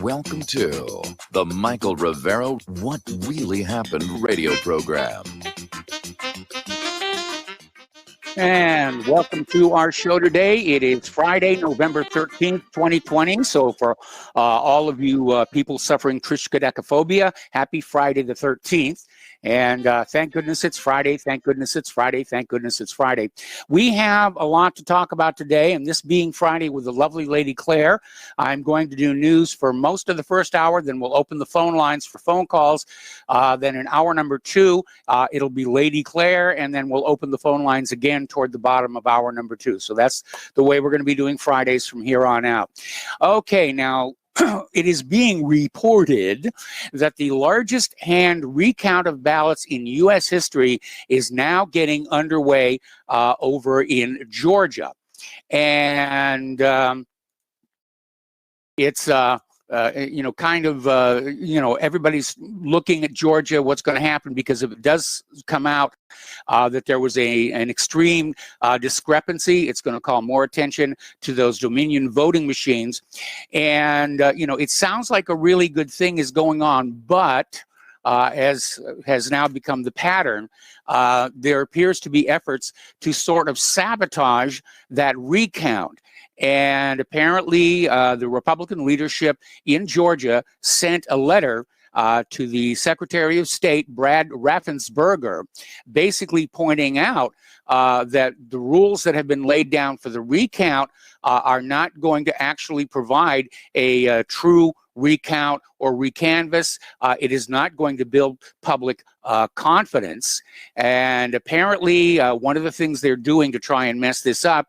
Welcome to the Michael Rivero What Really Happened radio program. And welcome to our show today. It is Friday, November 13th, 2020. So for all of you people suffering triskaidekaphobia, happy Friday the 13th. And thank goodness it's Friday. Thank goodness it's Friday. Thank goodness it's Friday. We have a lot to talk about today. And this being Friday with the lovely Lady Claire, I'm going to do news for most of the first hour. Then we'll open the phone lines for phone calls. Then in hour number two, it'll be Lady Claire. And then we'll open the phone lines again toward the bottom of hour number two. So that's the way we're going to be doing Fridays from here on out. Okay, now it is being reported that the largest hand recount of ballots in U.S. history is now getting underway over in Georgia. And it's everybody's looking at Georgia, what's going to happen, because if it does come out that there was an extreme discrepancy, it's going to call more attention to those Dominion voting machines. And, it sounds like a really good thing is going on, but as has now become the pattern, there appears to be efforts to sort of sabotage that recount. And apparently the Republican leadership in Georgia sent a letter to the Secretary of State, Brad Raffensperger, basically pointing out that the rules that have been laid down for the recount are not going to actually provide a true recount or recanvass. It is not going to build public confidence. And apparently one of the things they're doing to try and mess this up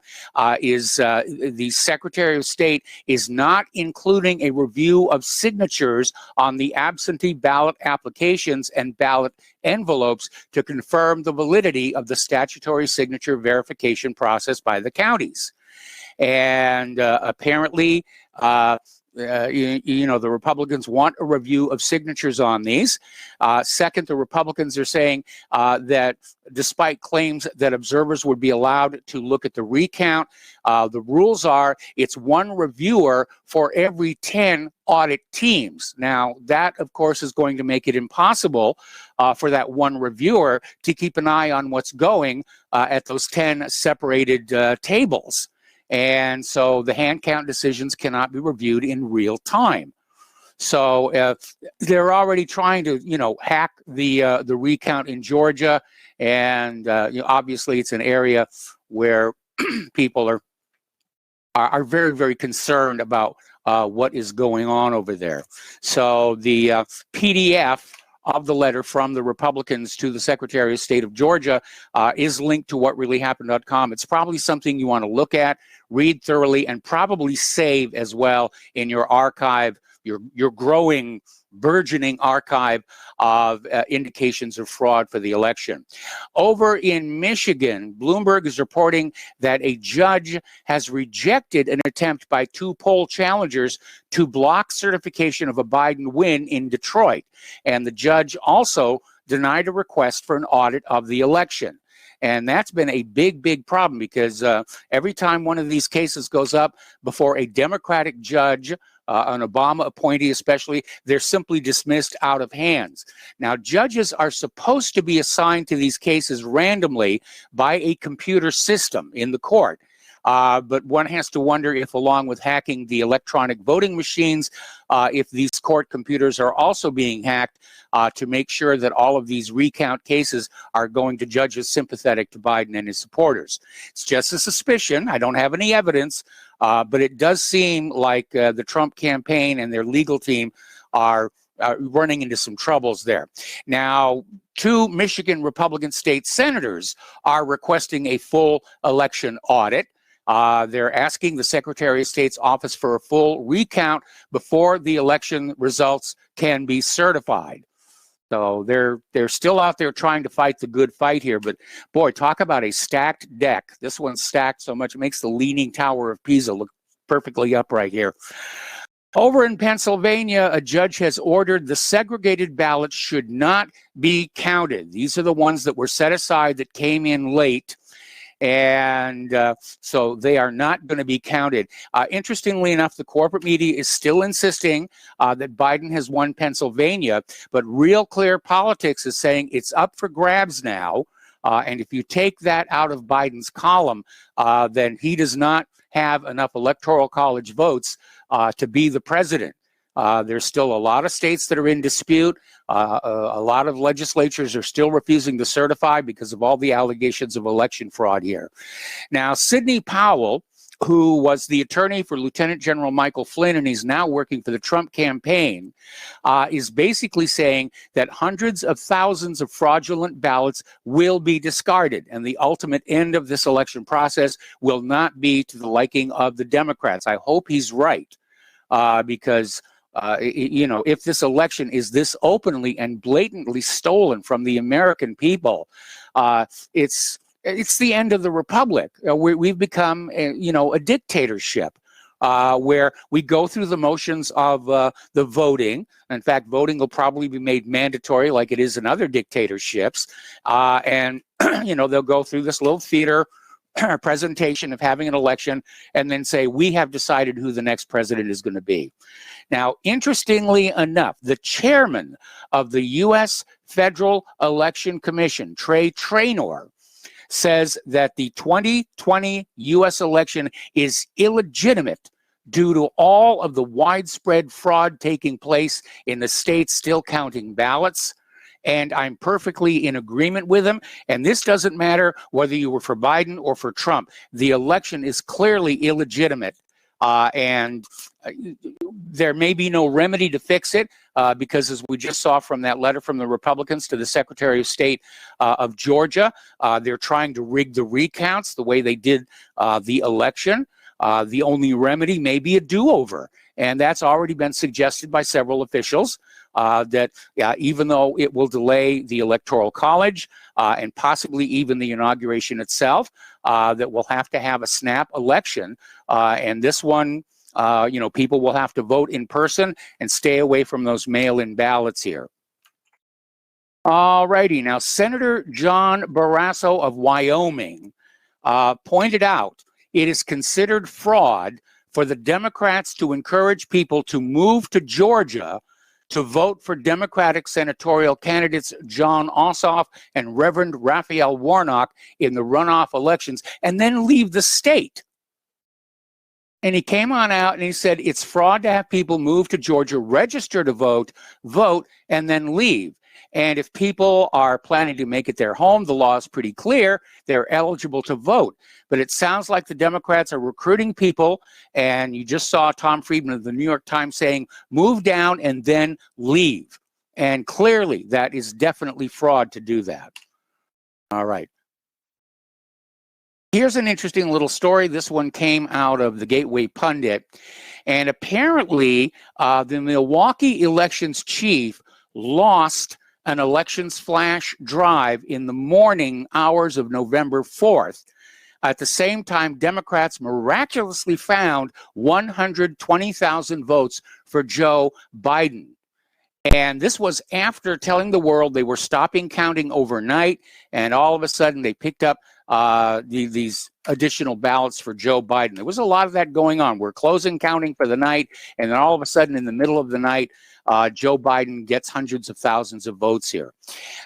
is the Secretary of State is not including a review of signatures on the absentee ballot applications and ballot envelopes to confirm the validity of the statutory signature verification process by the counties. And apparently, the Republicans want a review of signatures on these. Second, the Republicans are saying that despite claims that observers would be allowed to look at the recount, the rules are it's one reviewer for every 10 audit teams. Now, that, of course, is going to make it impossible for that one reviewer to keep an eye on what's going at those 10 separated tables. And so the hand count decisions cannot be reviewed in real time. So they're already trying to, hack the recount in Georgia, and obviously it's an area where people are very, very concerned about what is going on over there. So the PDF of the letter from the Republicans to the Secretary of State of Georgia is linked to whatreallyhappened.com. It's probably something you want to look at, read thoroughly, and probably save as well in your archive, your growing, burgeoning archive of indications of fraud for the election. Over in Michigan, Bloomberg is reporting that a judge has rejected an attempt by two poll challengers to block certification of a Biden win in Detroit. And the judge also denied a request for an audit of the election. And that's been a big, big problem, because every time one of these cases goes up before a Democratic judge, an Obama appointee especially, they're simply dismissed out of hands. Now, judges are supposed to be assigned to these cases randomly by a computer system in the court. But one has to wonder if, along with hacking the electronic voting machines, if these court computers are also being hacked to make sure that all of these recount cases are going to judges sympathetic to Biden and his supporters. It's just a suspicion. I don't have any evidence, but it does seem like the Trump campaign and their legal team are running into some troubles there. Now, two Michigan Republican state senators are requesting a full election audit. They're asking the Secretary of State's office for a full recount before the election results can be certified. So they're still out there trying to fight the good fight here. But boy, talk about a stacked deck. This one's stacked so much it makes the Leaning Tower of Pisa look perfectly upright here. Over in Pennsylvania, a judge has ordered the segregated ballots should not be counted. These are the ones that were set aside that came in late. And so they are not going to be counted. Interestingly enough, the corporate media is still insisting that Biden has won Pennsylvania, but Real Clear Politics is saying it's up for grabs now. And if you take that out of Biden's column, then he does not have enough electoral college votes to be the president. There's still a lot of states that are in dispute. A lot of legislatures are still refusing to certify because of all the allegations of election fraud here. Now, Sidney Powell, who was the attorney for Lieutenant General Michael Flynn, and he's now working for the Trump campaign, is basically saying that hundreds of thousands of fraudulent ballots will be discarded, and the ultimate end of this election process will not be to the liking of the Democrats. I hope he's right, because if this election is this openly and blatantly stolen from the American people, it's the end of the republic. We've become, a dictatorship where we go through the motions of the voting. In fact, voting will probably be made mandatory like it is in other dictatorships. And, they'll go through this little theater presentation of having an election and then say, we have decided who the next president is going to be. Now, interestingly enough, the chairman of the U.S. Federal Election Commission, Trey Traynor, says that the 2020 U.S. election is illegitimate due to all of the widespread fraud taking place in the states still counting ballots. And I'm perfectly in agreement with him. And this doesn't matter whether you were for Biden or for Trump. The election is clearly illegitimate. And there may be no remedy to fix it because, as we just saw from that letter from the Republicans to the Secretary of State of Georgia, they're trying to rig the recounts the way they did the election. The only remedy may be a do-over. And that's already been suggested by several officials, that even though it will delay the Electoral College and possibly even the inauguration itself, that we'll have to have a snap election. And this one, people will have to vote in person and stay away from those mail-in ballots here. All righty. Now, Senator John Barrasso of Wyoming pointed out it is considered fraud for the Democrats to encourage people to move to Georgia to vote for Democratic senatorial candidates John Ossoff and Reverend Raphael Warnock in the runoff elections and then leave the state. And he came on out and he said it's fraud to have people move to Georgia, register to vote, and then leave. And if people are planning to make it their home, the law is pretty clear. They're eligible to vote. But it sounds like the Democrats are recruiting people. And you just saw Tom Friedman of the New York Times saying, move down and then leave. And clearly, that is definitely fraud to do that. All right. Here's an interesting little story. This one came out of the Gateway Pundit. And apparently, the Milwaukee elections chief lost an elections flash drive in the morning hours of November 4th. At the same time, Democrats miraculously found 120,000 votes for Joe Biden. And this was after telling the world they were stopping counting overnight, and all of a sudden they picked up these additional ballots for Joe Biden. There was a lot of that going on. We're closing counting for the night, and then all of a sudden in the middle of the night, Joe Biden gets hundreds of thousands of votes here.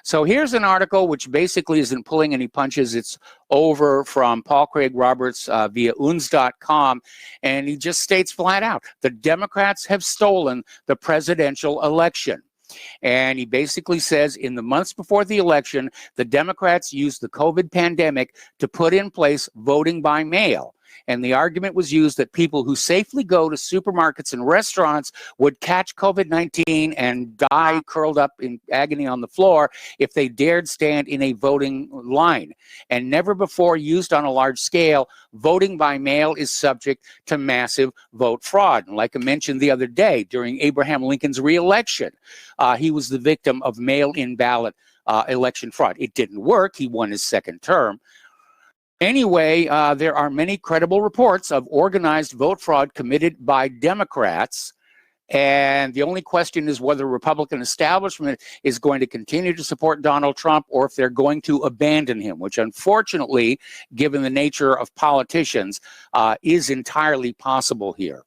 So here's an article which basically isn't pulling any punches. It's over from Paul Craig Roberts via UNS.com, and he just states flat out, the Democrats have stolen the presidential election. And he basically says in the months before the election, the Democrats used the COVID pandemic to put in place voting by mail. And the argument was used that people who safely go to supermarkets and restaurants would catch COVID-19 and die curled up in agony on the floor if they dared stand in a voting line. And never before used on a large scale, voting by mail is subject to massive vote fraud. And like I mentioned the other day, during Abraham Lincoln's re-election, he was the victim of mail-in ballot election fraud. It didn't work. He won his second term. Anyway, there are many credible reports of organized vote fraud committed by Democrats. And the only question is whether the Republican establishment is going to continue to support Donald Trump or if they're going to abandon him, which unfortunately, given the nature of politicians, is entirely possible here.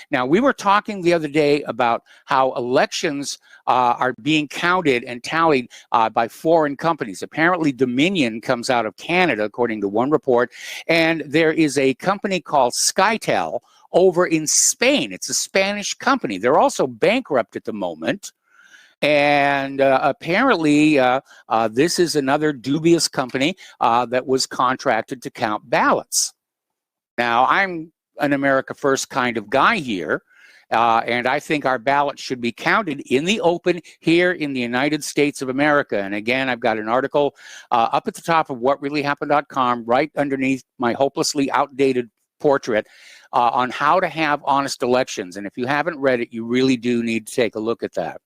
Now, we were talking the other day about how elections are being counted and tallied by foreign companies. Apparently, Dominion comes out of Canada, according to one report, and there is a company called Skytel over in Spain. It's a Spanish company. They're also bankrupt at the moment. And apparently, this is another dubious company that was contracted to count ballots. Now, I'm an America First kind of guy here, and I think our ballots should be counted in the open here in the United States of America. And again, I've got an article up at the top of whatreallyhappened.com, right underneath my hopelessly outdated portrait, on how to have honest elections. And if you haven't read it, you really do need to take a look at that.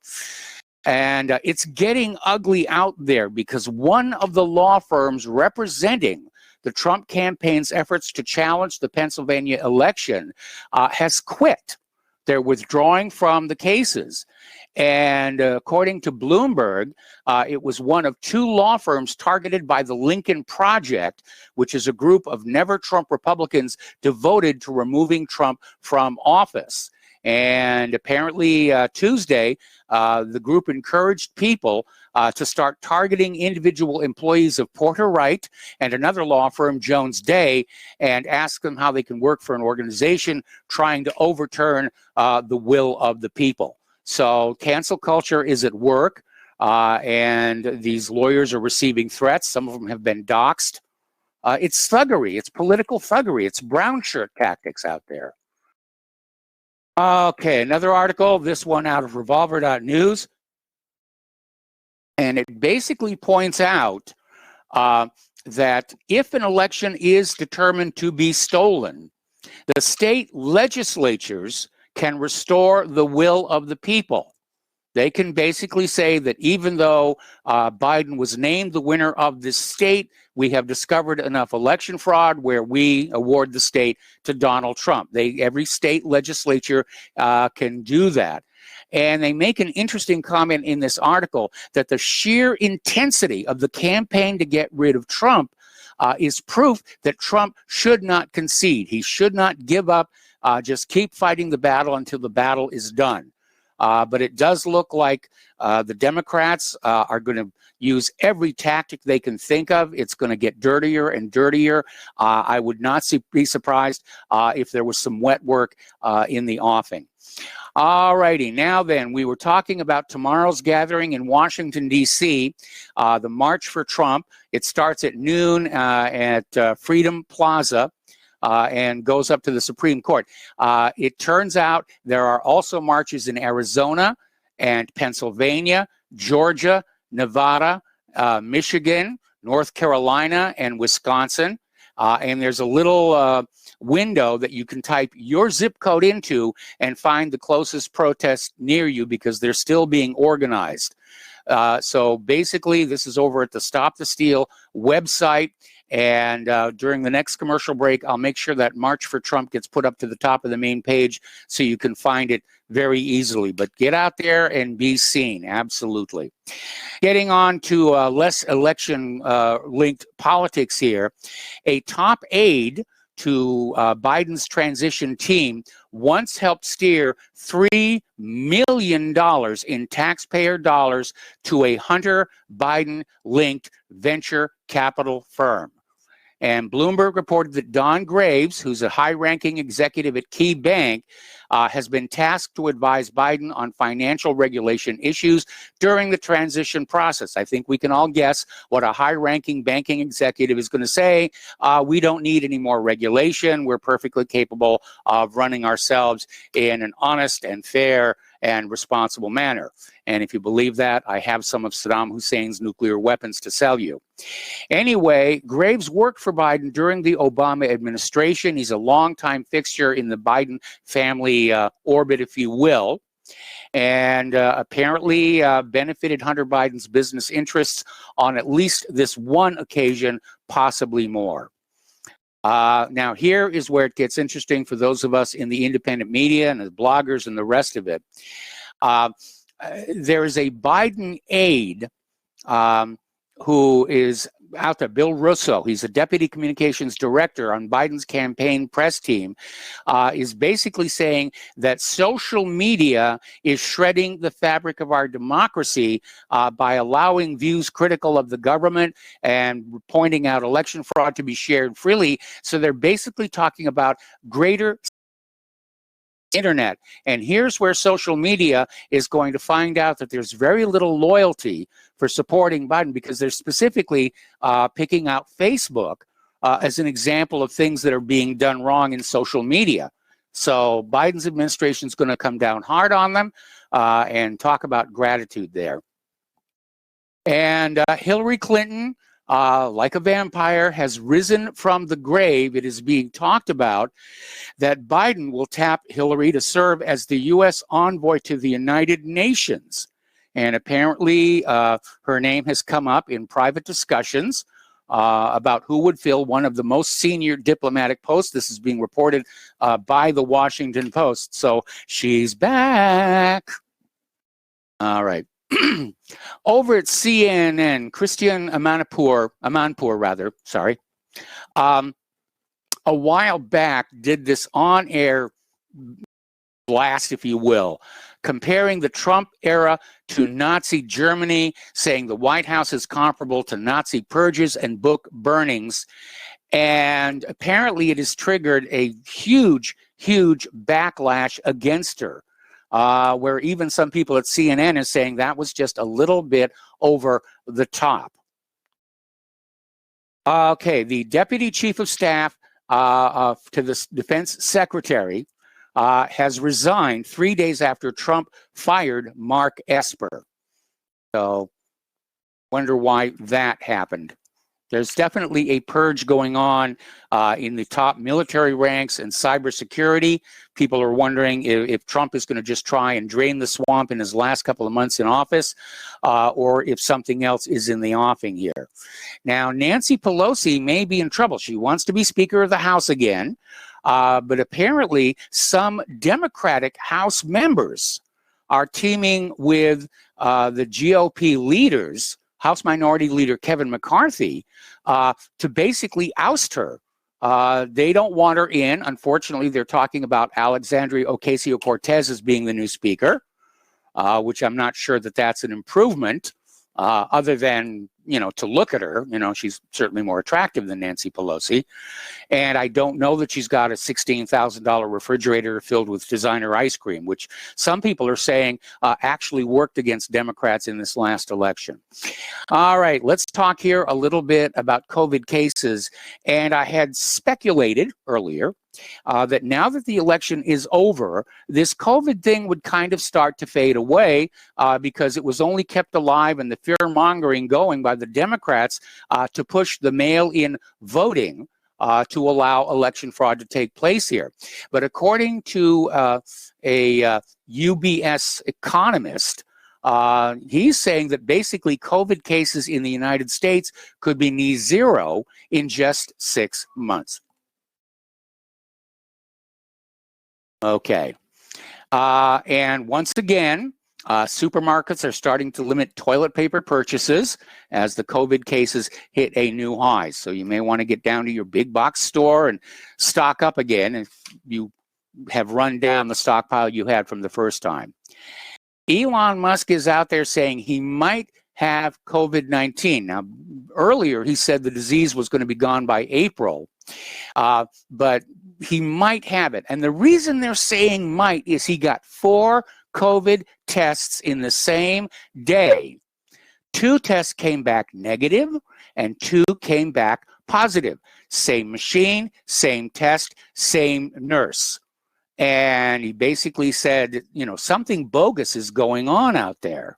And it's getting ugly out there because one of the law firms representing the Trump campaign's efforts to challenge the Pennsylvania election has quit. They're withdrawing from the cases. And according to Bloomberg, it was one of two law firms targeted by the Lincoln Project, which is a group of never-Trump Republicans devoted to removing Trump from office. And apparently Tuesday, the group encouraged people to start targeting individual employees of Porter Wright and another law firm, Jones Day, and ask them how they can work for an organization trying to overturn the will of the people. So cancel culture is at work, and these lawyers are receiving threats. Some of them have been doxxed. It's thuggery. It's political thuggery. It's brown shirt tactics out there. Okay, another article, this one out of revolver.news. And it basically points out that if an election is determined to be stolen, the state legislatures can restore the will of the people. They can basically say that even though Biden was named the winner of this state, we have discovered enough election fraud where we award the state to Donald Trump. Every state legislature can do that. And they make an interesting comment in this article that the sheer intensity of the campaign to get rid of Trump is proof that Trump should not concede. He should not give up, just keep fighting the battle until the battle is done. But it does look like the Democrats are going to use every tactic they can think of. It's going to get dirtier and dirtier. I would not be surprised if there was some wet work in the offing. All righty. Now then, we were talking about tomorrow's gathering in Washington, D.C., the March for Trump. It starts at noon at Freedom Plaza. And goes up to the Supreme Court. It turns out there are also marches in Arizona and Pennsylvania, Georgia, Nevada, Michigan, North Carolina, and Wisconsin. And there's a little window that you can type your zip code into and find the closest protest near you because they're still being organized. So basically, this is over at the Stop the Steal website. And during the next commercial break, I'll make sure that March for Trump gets put up to the top of the main page so you can find it very easily. But get out there and be seen, absolutely. Getting on to less election-linked politics here, a top aide to Biden's transition team once helped steer $3 million in taxpayer dollars to a Hunter Biden-linked venture capital firm. And Bloomberg reported that Don Graves, who's a high-ranking executive at Key Bank, has been tasked to advise Biden on financial regulation issues during the transition process. I think we can all guess what a high-ranking banking executive is going to say. We don't need any more regulation. We're perfectly capable of running ourselves in an honest and fair and responsible manner. And if you believe that, I have some of Saddam Hussein's nuclear weapons to sell you. Anyway, Graves worked for Biden during the Obama administration. He's a longtime fixture in the Biden family orbit, if you will, and apparently benefited Hunter Biden's business interests on at least this one occasion, possibly more. Now, here is where it gets interesting for those of us in the independent media and the bloggers and the rest of it. There is a Biden aide who is out there, Bill Russo. He's a deputy communications director on Biden's campaign press team, is basically saying that social media is shredding the fabric of our democracy by allowing views critical of the government and pointing out election fraud to be shared freely. So they're basically talking about greater internet. And here's where social media is going to find out that there's very little loyalty for supporting Biden, because they're specifically picking out Facebook as an example of things that are being done wrong in social media. So Biden's administration is going to come down hard on them and talk about gratitude there. And Hillary Clinton, like a vampire, has risen from the grave. It is being talked about that Biden will tap Hillary to serve as the U.S. envoy to the United Nations. And apparently her name has come up in private discussions about who would fill one of the most senior diplomatic posts. This is being reported by the Washington Post. So she's back. All right. Over at CNN, Christian Amanpour, a while back did this on-air blast, if you will, comparing the Trump era to Nazi Germany, saying the White House is comparable to Nazi purges and book burnings. And apparently it has triggered a huge, huge backlash against her. Where even some people at CNN is saying that was just a little bit over the top. Okay, the Deputy Chief of Staff to the Defense Secretary has resigned 3 days after Trump fired Mark Esper. So, wonder why that happened. There's definitely a purge going on in the top military ranks and cybersecurity. People are wondering if Trump is going to just try and drain the swamp in his last couple of months in office, or if something else is in the offing here. Now, Nancy Pelosi may be in trouble. She wants to be Speaker of the House again, but apparently some Democratic House members are teaming with the GOP leaders, House Minority Leader Kevin McCarthy, to basically oust her. They don't want her in. Unfortunately, they're talking about Alexandria Ocasio-Cortez as being the new speaker, which I'm not sure that that's an improvement, other than, to look at her. She's certainly more attractive than Nancy Pelosi. And I don't know that she's got a $16,000 refrigerator filled with designer ice cream, which some people are saying actually worked against Democrats in this last election. All right, let's talk here a little bit about COVID cases. And I had speculated earlier that now that the election is over, this COVID thing would kind of start to fade away because it was only kept alive and the fear-mongering going by the Democrats to push the mail-in voting to allow election fraud to take place here. But according to a UBS economist, he's saying that basically COVID cases in the United States could be near zero in just 6 months. Okay. And once again, supermarkets are starting to limit toilet paper purchases as the COVID cases hit a new high. So you may want to get down to your big box store and stock up again if you have run down the stockpile you had from the first time. Elon Musk is out there saying he might have COVID-19. Now, earlier he said the disease was going to be gone by April, but he might have it. And the reason they're saying might is he got 4 COVID tests in the same day. 2 tests came back negative and 2 came back positive. Same machine, same test, same nurse. And he basically said, something bogus is going on out there.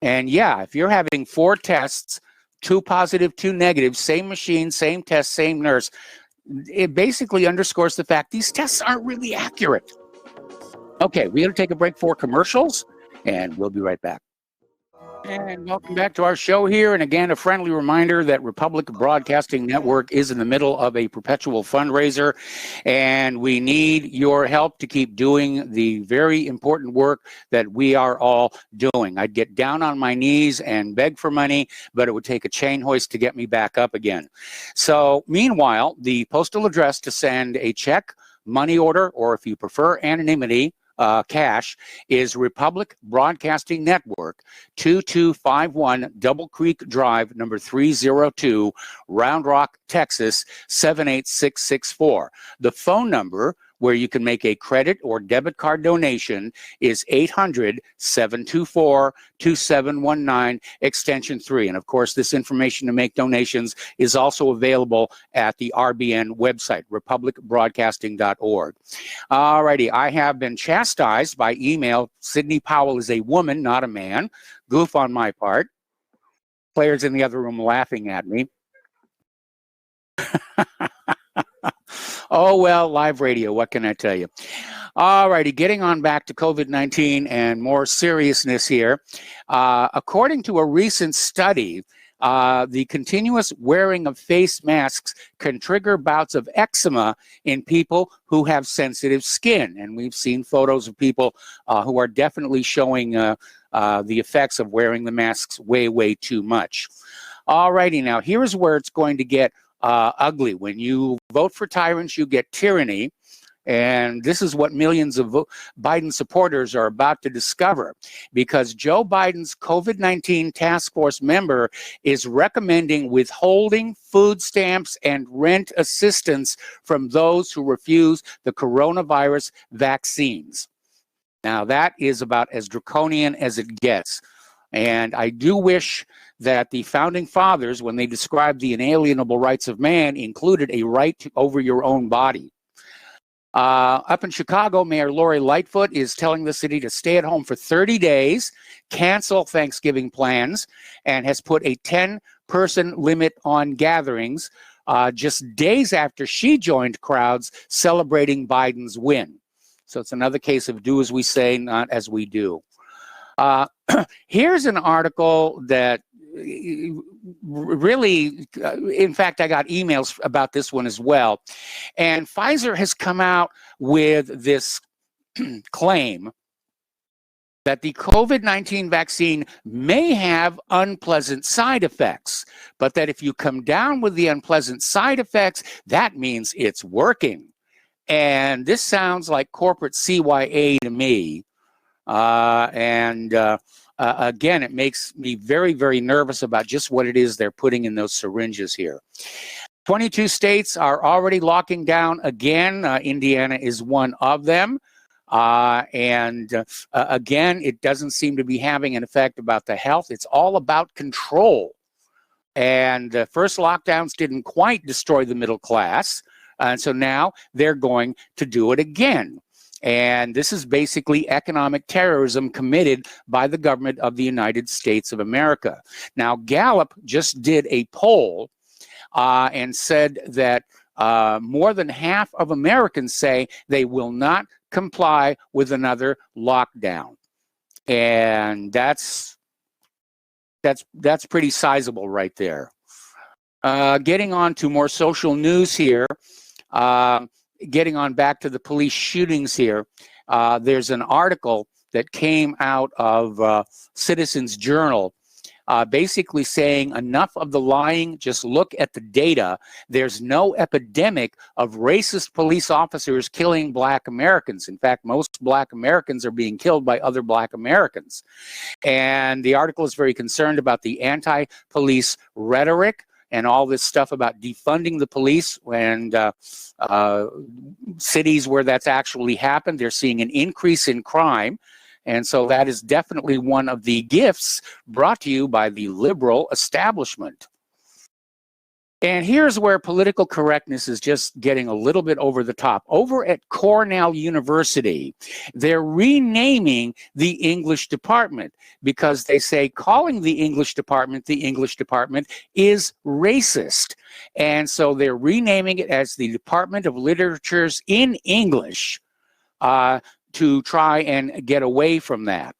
And yeah, if you're having 4 tests, 2 positive, 2 negative, same machine, same test, same nurse, it basically underscores the fact these tests aren't really accurate. Okay, we're going to take a break for commercials, and we'll be right back. And welcome back to our show here. And again, a friendly reminder that Republic Broadcasting Network is in the middle of a perpetual fundraiser, and we need your help to keep doing the very important work that we are all doing. I'd get down on my knees and beg for money, but it would take a chain hoist to get me back up again. So meanwhile, the postal address to send a check, money order, or if you prefer anonymity, cash, is Republic Broadcasting Network, 2251 Double Creek Drive, number 302, Round Rock, Texas, 78664. The phone number where you can make a credit or debit card donation is 800-724-2719, extension 3. And of course, this information to make donations is also available at the RBN website, republicbroadcasting.org. All righty, I have been chastised by email. Sidney Powell is a woman, not a man. Goof on my part. Players in the other room laughing at me. Oh, well, live radio, what can I tell you? All righty, getting on back to COVID-19 and more seriousness here. According to a recent study, the continuous wearing of face masks can trigger bouts of eczema in people who have sensitive skin. And we've seen photos of people who are definitely showing the effects of wearing the masks way, way too much. All righty, now here's where it's going to get ugly. When you vote for tyrants, you get tyranny. And this is what millions of Biden supporters are about to discover, because Joe Biden's COVID-19 task force member is recommending withholding food stamps and rent assistance from those who refuse the coronavirus vaccines. Now, that is about as draconian as it gets. And I do wish that the founding fathers, when they described the inalienable rights of man, included a right over your own body. Up in Chicago, Mayor Lori Lightfoot is telling the city to stay at home for 30 days, cancel Thanksgiving plans, and has put a 10-person limit on gatherings just days after she joined crowds celebrating Biden's win. So it's another case of do as we say, not as we do. Here's an article that really, in fact, I got emails about this one as well. And Pfizer has come out with this claim that the COVID-19 vaccine may have unpleasant side effects, but that if you come down with the unpleasant side effects, that means it's working. And this sounds like corporate CYA to me. Again, it makes me very, very nervous about just what it is they're putting in those syringes here. 22 states are already locking down again. Indiana is one of them. Again, it doesn't seem to be having an effect about the health. It's all about control. And the first lockdowns didn't quite destroy the middle class. And so now they're going to do it again. And this is basically economic terrorism committed by the government of the United States of America. Now, Gallup just did a poll and said that more than half of Americans say they will not comply with another lockdown. And that's pretty sizable right there. Getting on to more social news here. Getting on back to the police shootings here, there's an article that came out of Citizens Journal basically saying enough of the lying, just look at the data. There's no epidemic of racist police officers killing Black Americans. In fact, most Black Americans are being killed by other Black Americans. And the article is very concerned about the anti-police rhetoric and all this stuff about defunding the police, and cities where that's actually happened, they're seeing an increase in crime. And so that is definitely one of the gifts brought to you by the liberal establishment. And here's where political correctness is just getting a little bit over the top. Over at Cornell University, they're renaming the English department because they say calling the English department is racist. And so they're renaming it as the Department of Literatures in English to try and get away from that.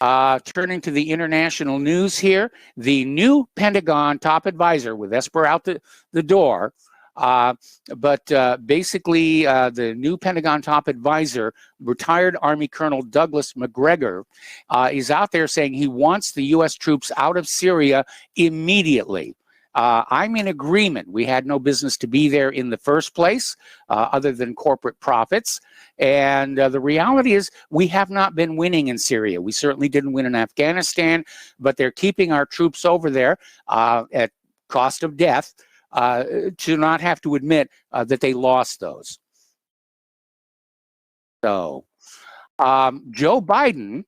Turning to the international news here, the new Pentagon top advisor, with Esper out the door, basically the new Pentagon top advisor, retired Army Colonel Douglas McGregor, is out there saying he wants the U.S. troops out of Syria immediately. I'm in agreement. We had no business to be there in the first place, other than corporate profits. And the reality is we have not been winning in Syria. We certainly didn't win in Afghanistan, but they're keeping our troops over there at cost of death to not have to admit that they lost those. So Joe Biden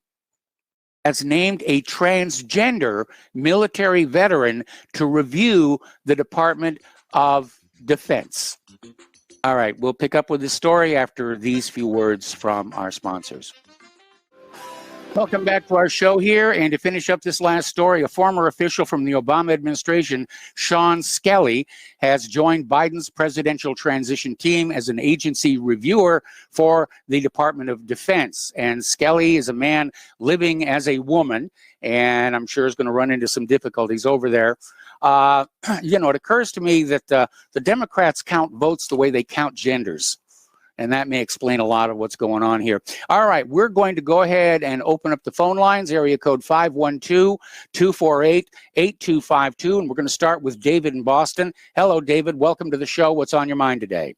has named a transgender military veteran to review the Department of Defense. All right, we'll pick up with this story after these few words from our sponsors. Welcome back to our show here. And to finish up this last story, a former official from the Obama administration, Sean Skelly, has joined Biden's presidential transition team as an agency reviewer for the Department of Defense. And Skelly is a man living as a woman, and I'm sure is going to run into some difficulties over there. It occurs to me that the Democrats count votes the way they count genders. And that may explain a lot of what's going on here. All right, we're going to go ahead and open up the phone lines, area code 512-248-8252. And we're going to start with David in Boston. Hello, David. Welcome to the show. What's on your mind today?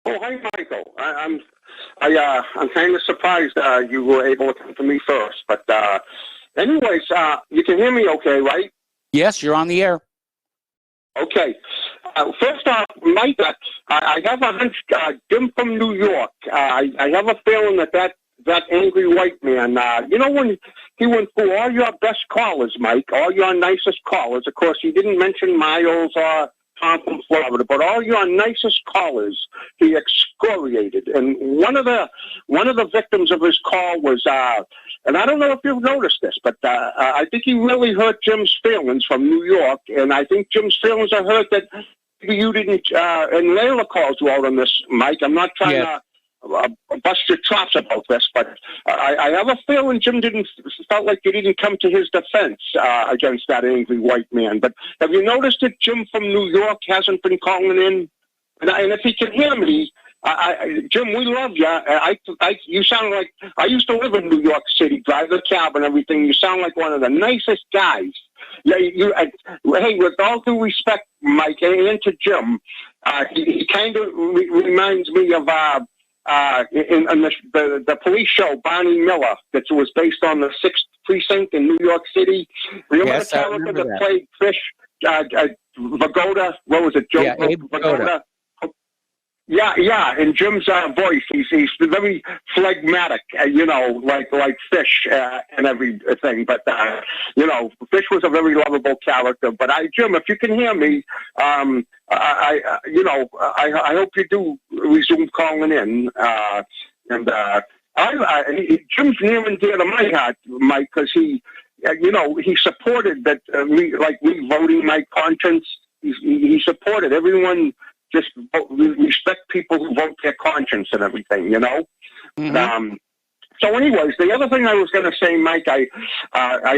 Oh, hi, Michael. I'm kind of surprised you were able to come to me first. But anyways, you can hear me okay, right? Yes, you're on the air. Okay. First off, Mike, I have a hunch, Jim from New York, I have a feeling that angry white man, when he went through all your best callers, Mike, all your nicest callers, of course, he didn't mention Miles or Tom from Florida, but all your nicest callers, he excoriated. And one of the victims of his call was, and I don't know if you've noticed this, but I think he really hurt Jim's feelings from New York, and I think Jim's feelings are hurt that you didn't, and Layla calls you out on this, Mike. I'm not trying to bust your chops about this, but I have a feeling Jim felt like you didn't come to his defense against that angry white man. But have you noticed that Jim from New York hasn't been calling in? And if he can hear me, Jim, we love you. You sound like, I used to live in New York City, drive the cab and everything. You sound like one of the nicest guys. Yeah, hey, with all due respect, Mike, and to Jim, he kind of reminds me of in the police show Barney Miller, that was based on the 6th Precinct in New York City. Remember the character that played Fish, Vagoda? What was it, Joe? Yeah, Vagoda. Yeah, in Jim's voice, he's very phlegmatic, like Fish and everything. But Fish was a very lovable character. But Jim, if you can hear me, I hope you do resume calling in. Jim's near and dear to my heart, Mike, because he supported that voting my conscience. He supported everyone. Just respect people who vote their conscience and everything, Mm-hmm. So anyways, the other thing I was going to say, Mike, I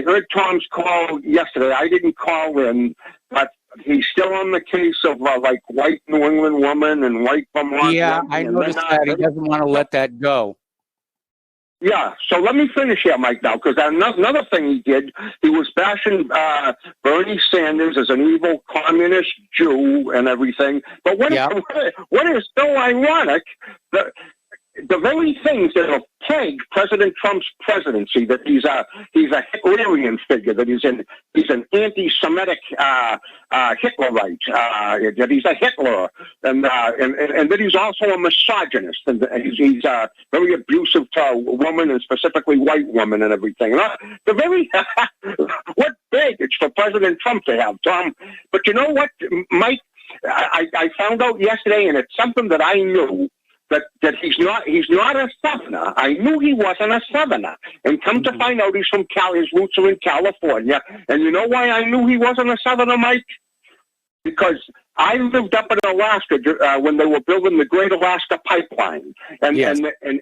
heard Tom's call yesterday. I didn't call in, but he's still on the case of white New England woman and white Vermont. Yeah, I noticed that. He doesn't want to let that go. Yeah, so let me finish here, Mike, now, because another thing he did, he was bashing Bernie Sanders as an evil communist Jew and everything. But what is so ironic, the very things that have plagued President Trump's presidency, that he's a Hitlerian figure, that he's an anti-Semitic Hitlerite, that he's a Hitler, and that he's also a misogynist, and he's very abusive to women, and specifically white women and everything. And the very what baggage for President Trump to have, Tom. But you know what, Mike? I found out yesterday, and it's something that I knew. That he's not a Southerner. I knew he wasn't a Southerner. And come to find out he's from Cali, his roots are in California. And you know why I knew he wasn't a Southerner, Mike? because I lived up in Alaska when they were building the Great Alaska Pipeline, and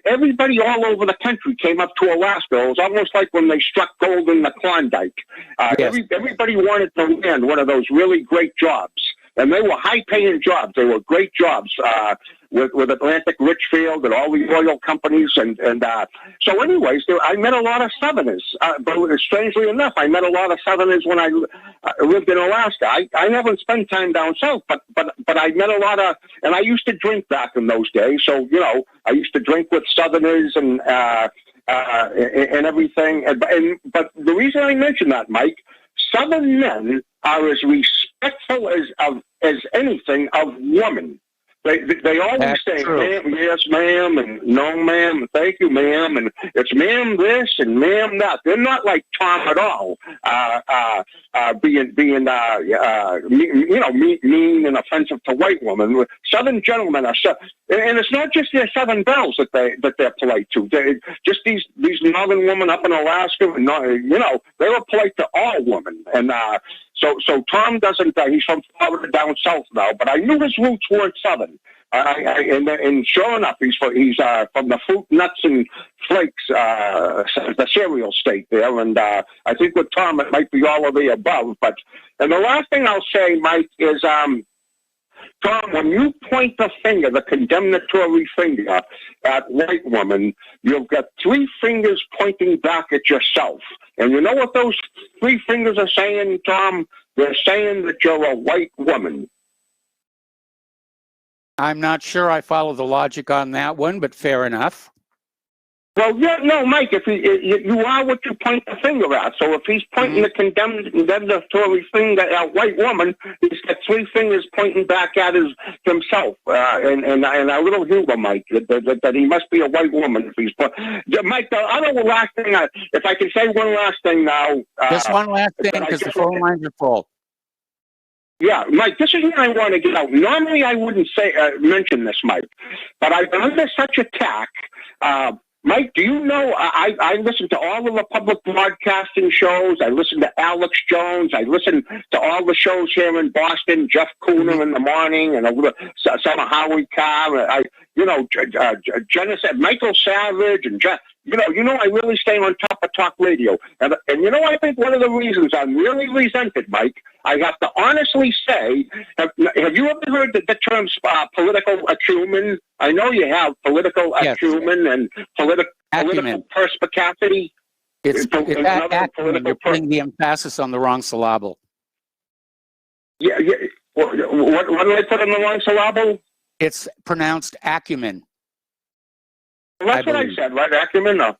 everybody all over the country came up to Alaska. It was almost like when they struck gold in the Klondike. Everybody wanted to land one of those really great jobs, and they were high-paying jobs. They were great jobs with Atlantic Richfield and all the oil companies, and so anyways, I met a lot of Southerners. But strangely enough, I met a lot of Southerners when I lived in Alaska. I haven't spent time down south, but I met a lot of, and I used to drink back in those days. So I used to drink with Southerners and everything. But the reason I mention that, Mike, Southern men are as respectful as anything of women. They always say, ma'am, yes, ma'am, and no, ma'am, and thank you, ma'am, and it's ma'am this and ma'am that. They're not like Tom at all, being mean and offensive to white women. Southern gentlemen are, and it's not just their Southern belles that they're polite to. Just these northern women up in Alaska, they were polite to all women, and so Tom doesn't. He's from Florida down south now, but I knew his roots weren't Southern. And sure enough, he's from the Fruit, Nuts, and Flakes, the cereal state there. And I think with Tom, it might be all of the above. And the last thing I'll say, Mike, is Tom, when you point the finger, the condemnatory finger at white women, you've got three fingers pointing back at yourself. And you know what those three fingers are saying, Tom? They're saying that you're a white woman. I'm not sure I follow the logic on that one, but fair enough. Well, yeah, no, Mike, if you are what you point the finger at. So if he's pointing the condemnatory finger at white woman, he's got three fingers pointing back at himself. And a little humor, Mike, that he must be a white woman if he's Mike, the other last thing, if I can say one last thing now. Just one last thing, because the phone lines are full. Yeah, Mike, this is what I want to get out. Normally I wouldn't mention this, Mike, but I've been under such attack. Mike, do you know, I listen to all of the public broadcasting shows. I listen to Alex Jones. I listen to all the shows here in Boston, Jeff Cooner in the morning, and some of Howie Carr. Genesis, Michael Savage, and Jeff. I really stay on top of talk radio. And I think one of the reasons I'm really resented, Mike, I have to honestly say, have you ever heard the terms political acumen? I know you have political acumen and political perspicacity. It's acumen. You're putting the emphasis on the wrong syllable. Yeah. What did I put on the wrong syllable? It's pronounced acumen. Well, that's what I said, right? Acumen? No.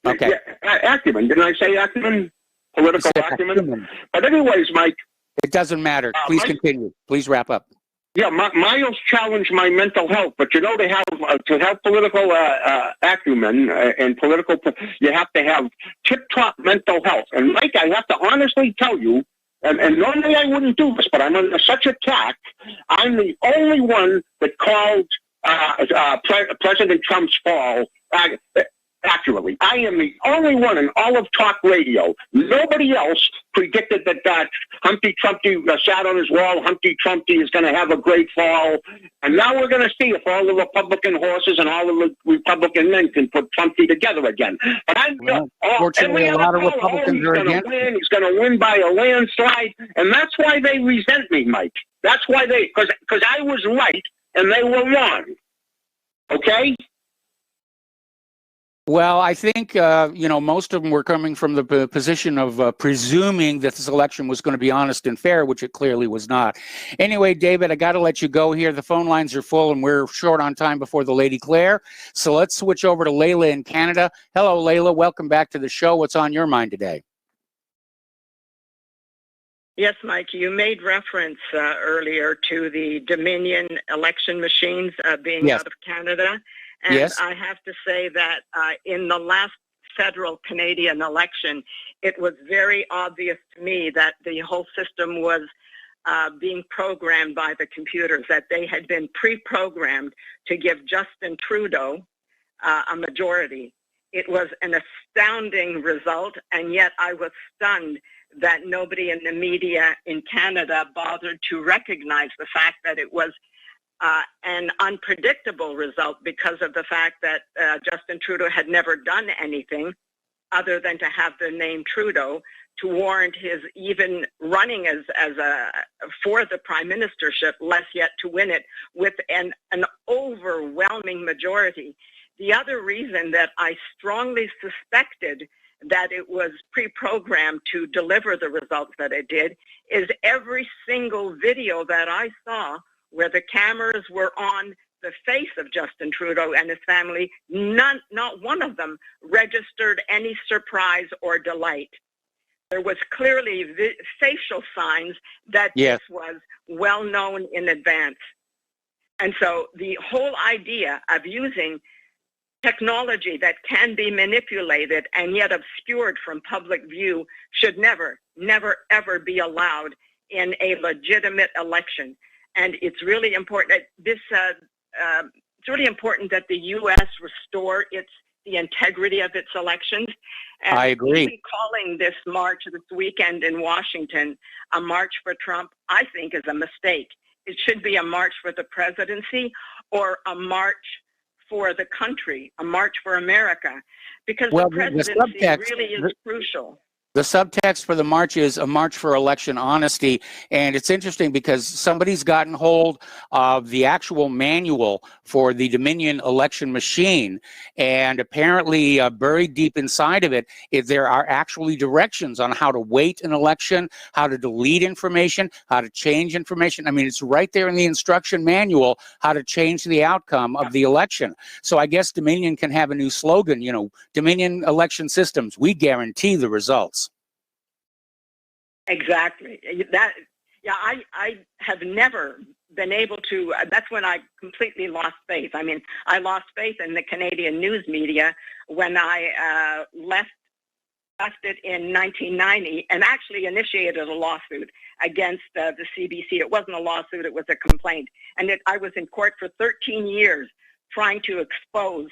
Okay. Yeah, acumen. Didn't I say acumen? Political acumen? But anyways, Mike. It doesn't matter. Please continue. Please wrap up. Yeah, Miles challenged my mental health, but to have political acumen and political, you have to have tip-top mental health. And Mike, I have to honestly tell you, and normally I wouldn't do this, but I'm under such attack. I'm the only one that called President Trump's fall accurately. I am the only one in all of talk radio. Nobody else predicted that Humpty Trumpty sat on his wall. Humpty Trumpty is going to have a great fall. And now we're going to see if all the Republican horses and all the Republican men can put Trumpty together again. But fortunately, a lot of Republicans are against him. He's going to win by a landslide. And that's why they resent me, Mike. That's why because I was right and they were wrong. Okay? Well, I think, most of them were coming from the position of presuming that this election was going to be honest and fair, which it clearly was not. Anyway, David, I got to let you go here. The phone lines are full and we're short on time before the Lady Claire. So let's switch over to Layla in Canada. Hello, Layla. Welcome back to the show. What's on your mind today? Yes, Mike, you made reference earlier to the Dominion election machines being out of Canada. And I have to say that in the last federal Canadian election, it was very obvious to me that the whole system was being programmed by the computers, that they had been pre-programmed to give Justin Trudeau a majority. It was an astounding result, and yet I was stunned that nobody in the media in Canada bothered to recognize the fact that it was an unpredictable result because of the fact that Justin Trudeau had never done anything other than to have the name Trudeau to warrant his even running as for the prime ministership, less yet to win it with an overwhelming majority. The other reason that I strongly suspected that it was pre-programmed to deliver the results that it did is every single video that I saw where the cameras were on the face of Justin Trudeau and his family, not one of them registered any surprise or delight. There was clearly facial signs that this was well known in advance. And so the whole idea of using technology that can be manipulated and yet obscured from public view should never, ever be allowed in a legitimate election. And it's really important. It's really important that the U.S. restore the integrity of its elections. And I agree. Even calling this march this weekend in Washington a march for Trump, I think, is a mistake. It should be a march for the presidency or a march for the country, a march for America, because the presidency really is crucial. The subtext for the march is a march for election honesty. And it's interesting because somebody's gotten hold of the actual manual for the Dominion election machine. And apparently buried deep inside of it, there are actually directions on how to weight an election, how to delete information, how to change information. I mean, it's right there in the instruction manual, how to change the outcome of the election. So I guess Dominion can have a new slogan, you know, Dominion Election Systems, we guarantee the results. Exactly. I have never been able to, that's when I completely lost faith. I mean, I lost faith in the Canadian news media when I left it in 1990 and actually initiated a lawsuit against the CBC. It wasn't a lawsuit, it was a complaint. And I was in court for 13 years trying to expose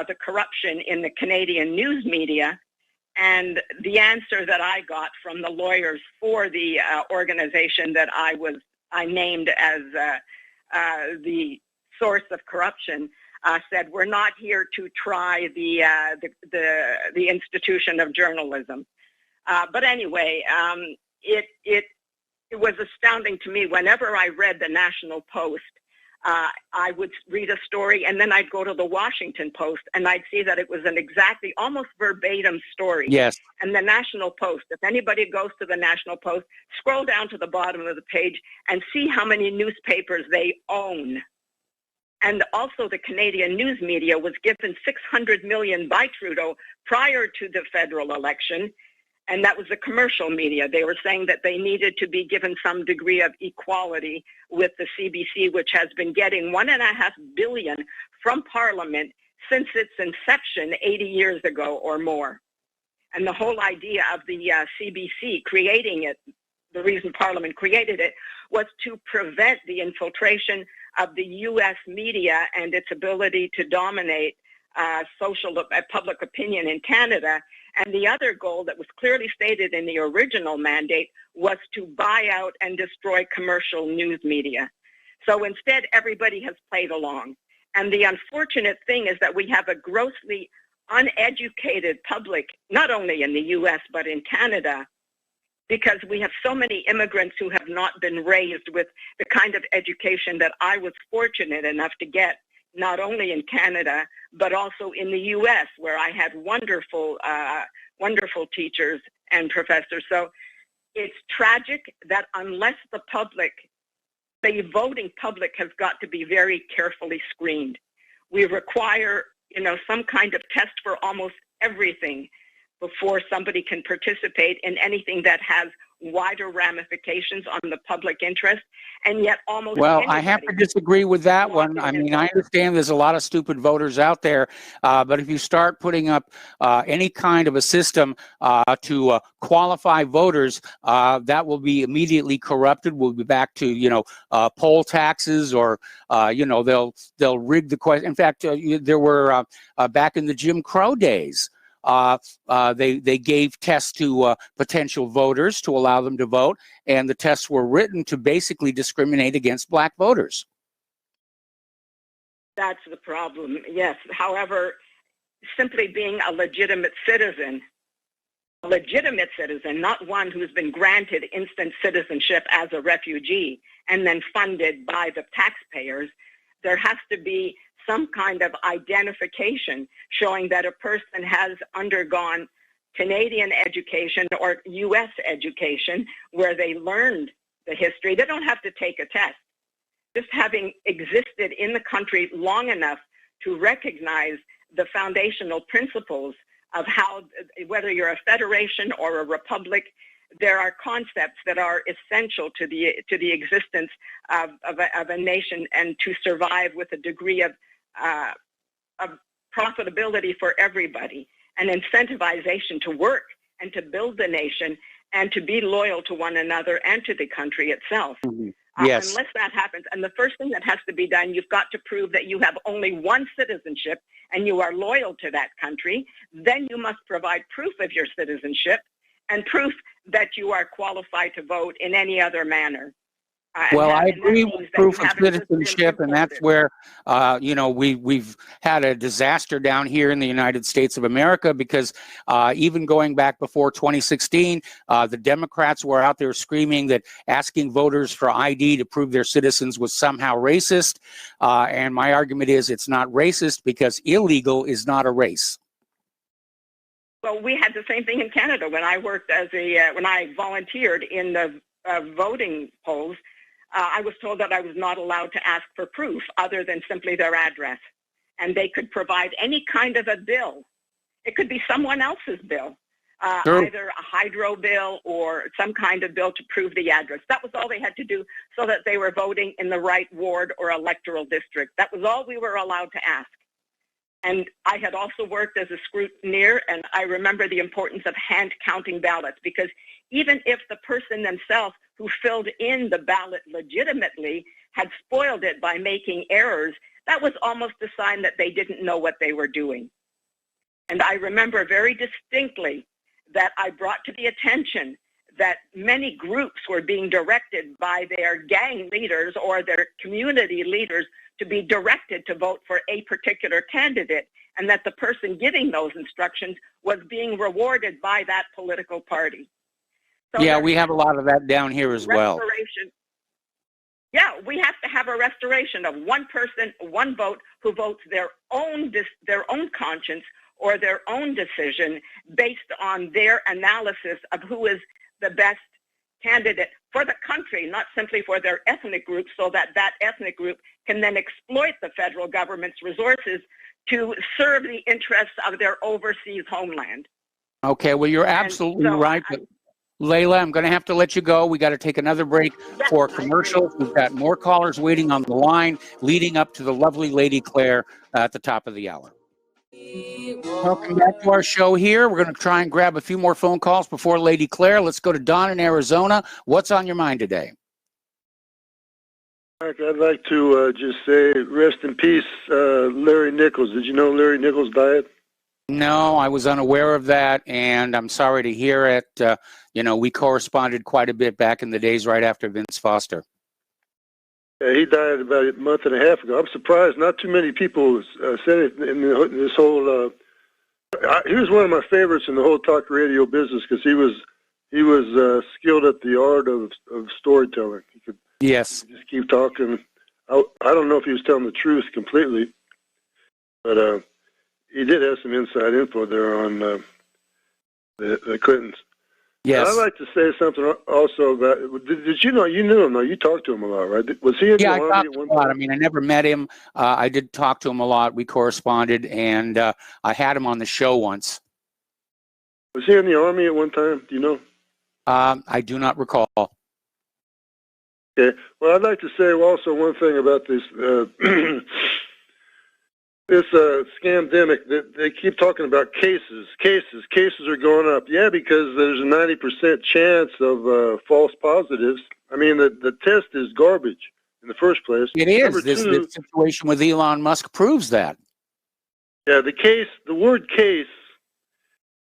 the corruption in the Canadian news media. And the answer that I got from the lawyers for the organization that I named as the source of corruption said, we're not here to try the institution of journalism. But anyway, it was astounding to me whenever I read the National Post. I would read a story and then I'd go to the Washington Post and I'd see that it was an exactly, almost verbatim story. Yes. And the National Post, if anybody goes to the National Post, scroll down to the bottom of the page and see how many newspapers they own. And also the Canadian news media was given $600 million by Trudeau prior to the federal election. And that was the commercial media. They were saying that they needed to be given some degree of equality with the CBC, which has been getting $1.5 billion from Parliament since its inception 80 years ago or more. And the whole idea of the CBC creating it, the reason Parliament created it, was to prevent the infiltration of the U.S. media and its ability to dominate public opinion in Canada. And the other goal that was clearly stated in the original mandate was to buy out and destroy commercial news media. So instead, everybody has played along. And the unfortunate thing is that we have a grossly uneducated public, not only in the U.S., but in Canada, because we have so many immigrants who have not been raised with the kind of education that I was fortunate enough to get, not only in Canada, but also in the U.S., where I had wonderful teachers and professors. So it's tragic that unless the voting public has got to be very carefully screened. We require, some kind of test for almost everything before somebody can participate in anything that has wider ramifications on the public interest, and yet almost I have to disagree with that one. I mean, I understand there's a lot of stupid voters out there, but if you start putting up any kind of a system to qualify voters, that will be immediately corrupted. We'll be back to poll taxes, or they'll rig the question. In fact, there were back in the Jim Crow days, they gave tests to potential voters to allow them to vote, and the tests were written to basically discriminate against black voters. That's the problem, yes. However, simply being a legitimate citizen, not one who's been granted instant citizenship as a refugee and then funded by the taxpayers, there has to be some kind of identification showing that a person has undergone Canadian education or U.S. education where they learned the history. They don't have to take a test. Just having existed in the country long enough to recognize the foundational principles of how, whether you're a federation or a republic, there are concepts that are essential to the existence of a nation and to survive with a degree of profitability for everybody, and incentivization to work and to build the nation and to be loyal to one another and to the country itself. Mm-hmm. Yes. Unless that happens, and the first thing that has to be done, you've got to prove that you have only one citizenship and you are loyal to that country. Then you must provide proof of your citizenship and proof that you are qualified to vote in any other manner. Well, I agree with proof of citizenship, and that's where, we've had a disaster down here in the United States of America because even going back before 2016, the Democrats were out there screaming that asking voters for ID to prove their citizens was somehow racist. And my argument is it's not racist because illegal is not a race. Well, we had the same thing in Canada when I worked when I volunteered in the voting polls. I was told that I was not allowed to ask for proof other than simply their address. And they could provide any kind of a bill. It could be someone else's bill, either a hydro bill or some kind of bill to prove the address. That was all they had to do so that they were voting in the right ward or electoral district. That was all we were allowed to ask. And I had also worked as a scrutineer, and I remember the importance of hand counting ballots, because even if the person themselves who filled in the ballot legitimately had spoiled it by making errors, that was almost a sign that they didn't know what they were doing. And I remember very distinctly that I brought to the attention that many groups were being directed by their gang leaders or their community leaders to be directed to vote for a particular candidate, and that the person giving those instructions was being rewarded by that political party. So yeah, we have a lot of that down here as well. Yeah, we have to have a restoration of one person, one vote, who votes their own conscience or their own decision based on their analysis of who is the best candidate for the country, not simply for their ethnic group, so that that ethnic group can then exploit the federal government's resources to serve the interests of their overseas homeland. Okay, well, you're absolutely right. But Layla, I'm going to have to let you go. We got to take another break for commercials. We've got more callers waiting on the line leading up to the lovely Lady Claire at the top of the hour. Welcome back to our show here. We're going to try and grab a few more phone calls before Lady Claire. Let's go to Don in Arizona. What's on your mind today? Mark, I'd like to just say rest in peace, Larry Nichols. Did you know Larry Nichols died? No, I was unaware of that, and I'm sorry to hear it. We corresponded quite a bit back in the days right after Vince Foster. Yeah, he died about a month and a half ago. I'm surprised not too many people said it in this whole. He was one of my favorites in the whole talk radio business because he was skilled at the art of storytelling. He could just keep talking. I don't know if he was telling the truth completely, but he did have some inside info there on the Clintons. Yes. I'd like to say something also about. Did you know? You knew him though. You talked to him a lot, right? Was he in the Army at one point? I mean, I never met him. I did talk to him a lot. We corresponded, and I had him on the show once. Was he in the Army at one time? Do you know? I do not recall. Okay. Well, I'd like to say also one thing about this. This scamdemic, they keep talking about cases are going up. Yeah, because there's a 90% chance of false positives. I mean, the test is garbage in the first place. It is. This situation with Elon Musk proves that. Yeah, the word case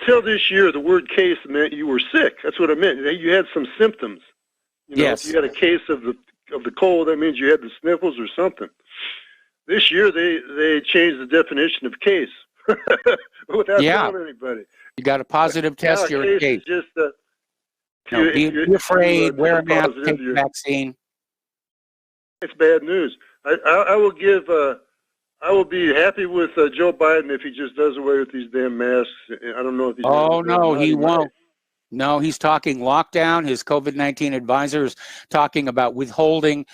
Till this year, the word case meant you were sick. That's what it meant. You had some symptoms. You know, yes. If you had a case of the cold, that means you had the sniffles or something. This year, they changed the definition of case without telling anybody. You got a positive test, you're a case. Is just be afraid, wear a mask, take the vaccine. It's bad news. I will be happy with Joe Biden if he just does away with these damn masks. I don't know if he's. Oh no, he won't. No, he's talking lockdown. His COVID-19 advisor is talking about withholding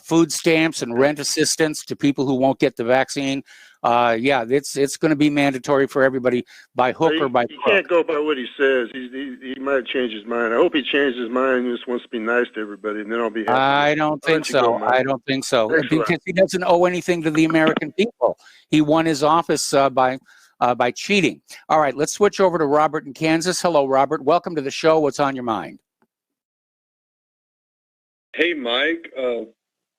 food stamps and rent assistance to people who won't get the vaccine. It's going to be mandatory for everybody by hook or by crook. You can't go by what he says. He might change his mind. I hope he changes his mind and just wants to be nice to everybody, and then I'll be happy. I don't think so. I don't think so. Because he doesn't owe anything to the American people. He won his office by cheating. All right, let's switch over to Robert in Kansas. Hello, Robert. Welcome to the show. What's on your mind? Hey, Mike.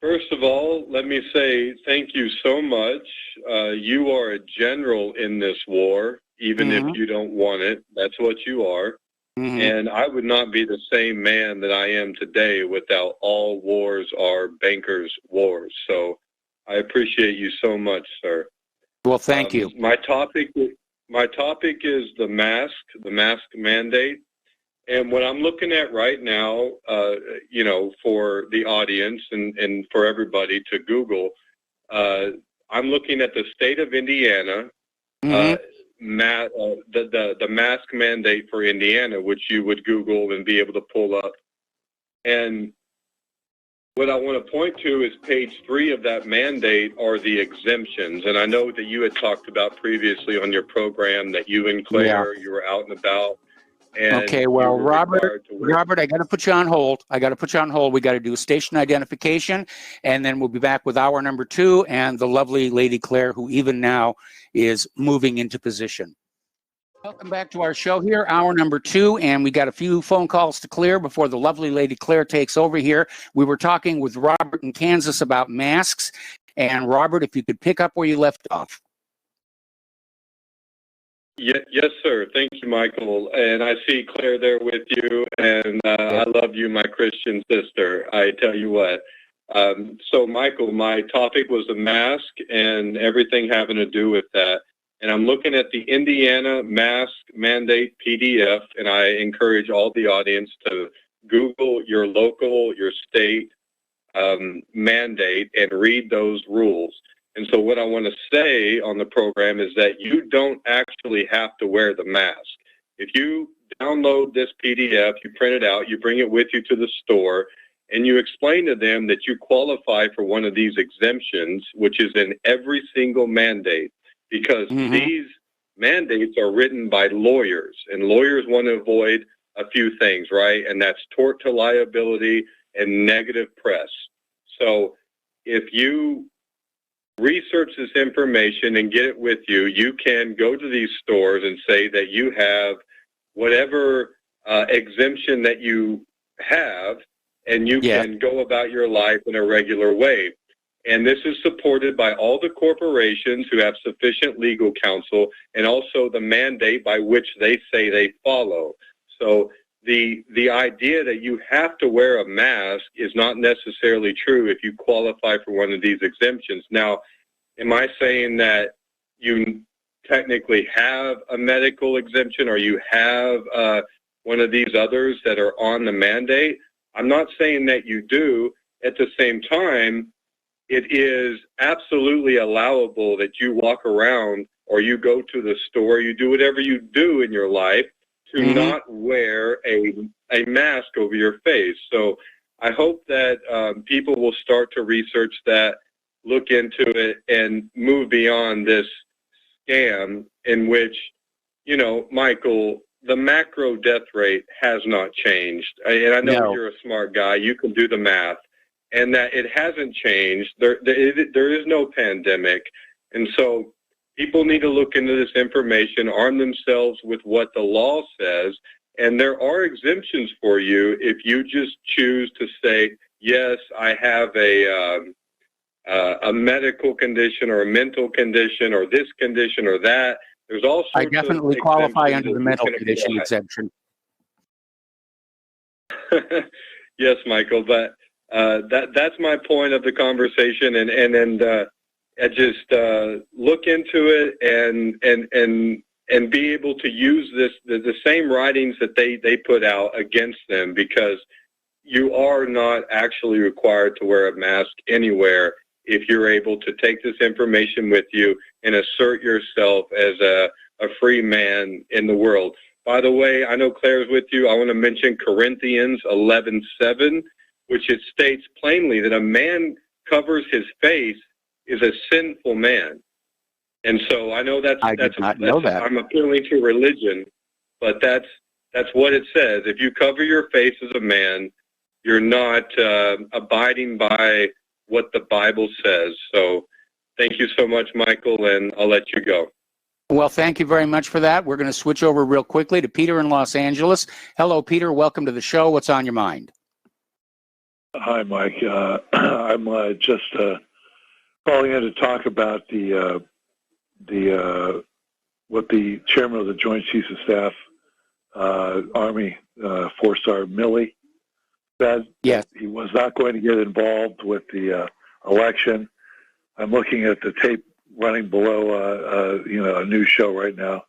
First of all, let me say thank you so much. You are a general in this war, even if you don't want it. That's what you are. And I would not be the same man that I am today without all wars are bankers' wars. So I appreciate you so much, sir. Well, thank you. My topic is the mask mandate. And what I'm looking at right now, for the audience and for everybody to Google, I'm looking at the state of Indiana, the mask mandate for Indiana, which you would Google and be able to pull up. And what I want to point to is page 3 of that mandate are the exemptions. And I know that you had talked about previously on your program that you and Claire, you were out and about. And okay, well, Robert, I got to put you on hold. We got to do station identification, and then we'll be back with hour number 2 and the lovely Lady Claire, who even now is moving into position. Welcome back to our show here, hour number 2, and we got a few phone calls to clear before the lovely Lady Claire takes over here. We were talking with Robert in Kansas about masks, and Robert, if you could pick up where you left off. Yes, sir. Thank you, Michael. And I see Claire there with you, and I love you, my Christian sister. I tell you what. So, Michael, my topic was the mask and everything having to do with that. And I'm looking at the Indiana mask mandate PDF, and I encourage all the audience to Google your local, your state mandate and read those rules. And so what I want to say on the program is that you don't actually have to wear the mask. If you download this PDF, you print it out, you bring it with you to the store, and you explain to them that you qualify for one of these exemptions, which is in every single mandate, because these mandates are written by lawyers, and lawyers want to avoid a few things, right? And that's tort to liability and negative press. So if you research this information and get it with you, you can go to these stores and say that you have whatever exemption that you have, and you can go about your life in a regular way. And this is supported by all the corporations who have sufficient legal counsel, and also the mandate by which they say they follow. So the idea that you have to wear a mask is not necessarily true if you qualify for one of these exemptions. Now, am I saying that you technically have a medical exemption or you have one of these others that are on the mandate? I'm not saying that you do. At the same time, it is absolutely allowable that you walk around or you go to the store, you do whatever you do in your life to not wear a mask over your face. So I hope that people will start to research that, look into it, and move beyond this scam in which, Michael, the macro death rate has not changed. And I know you're a smart guy. You can do the math. And that it hasn't changed. There is no pandemic. And so people need to look into this information, arm themselves with what the law says, and there are exemptions for you if you just choose to say, yes, I have a medical condition or a mental condition or this condition or that, There's all sorts I of definitely qualify under exemptions the that mental you can condition apply. exemption. Yes, Michael, but that's my point of the conversation, and just look into it and be able to use the same writings that they put out against them, because you are not actually required to wear a mask anywhere if you're able to take this information with you and assert yourself as a free man in the world. By the way, I know Claire's with you. I want to mention Corinthians 11:7, which it states plainly that a man covers his face is a sinful man. And so I know I did not know that. I'm appealing to religion, but that's what it says. If you cover your face as a man, you're not abiding by what the Bible says. So thank you so much, Michael, and I'll let you go. Well, thank you very much for that. We're going to switch over real quickly to Peter in Los Angeles. Hello, Peter. Welcome to the show. What's on your mind? Hi, Mike. I'm just calling in to talk about what the chairman of the Joint Chiefs of Staff, Army 4-star Milley, said. Yes. He was not going to get involved with the election. I'm looking at the tape running below, a news show right now,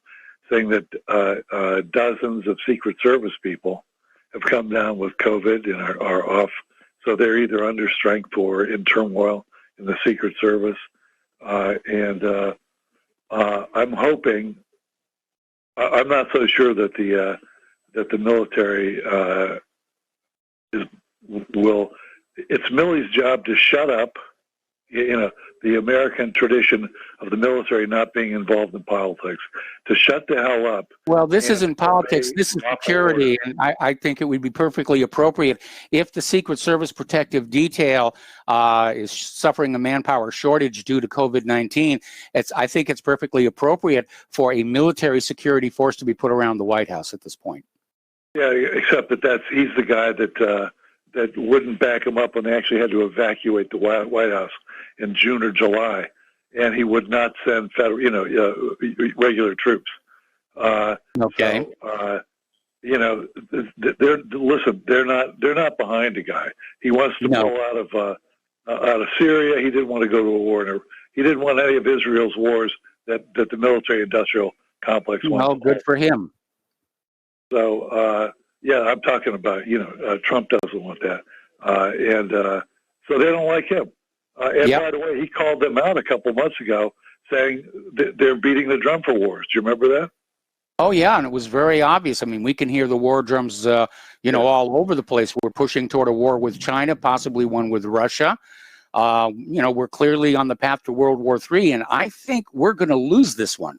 saying that dozens of Secret Service people have come down with COVID and are off. So they're either under strength or in turmoil in the Secret Service. I'm hoping. I'm not so sure that the military will. It's Milley's job to shut up. The American tradition of the military not being involved in politics, to shut the hell up. Well, this isn't politics. This is security, and I think it would be perfectly appropriate if the Secret Service Protective Detail is suffering a manpower shortage due to COVID-19. I think it's perfectly appropriate for a military security force to be put around the White House at this point. Yeah, except that he's the guy that wouldn't back him up when they actually had to evacuate the White House in June or July, and he would not send federal, regular troops. Okay. So, they're not behind the guy. He wants to pull out of Syria. He didn't want to go to a war. He didn't want any of Israel's wars that the military-industrial complex wants. Well, good for him. So, yeah, I'm talking about, Trump doesn't want that. So they don't like him. By the way, he called them out a couple months ago saying they're beating the drum for wars. Do you remember that? Oh, yeah, and it was very obvious. I mean, we can hear the war drums, all over the place. We're pushing toward a war with China, possibly one with Russia. We're clearly on the path to World War III, and I think we're going to lose this one.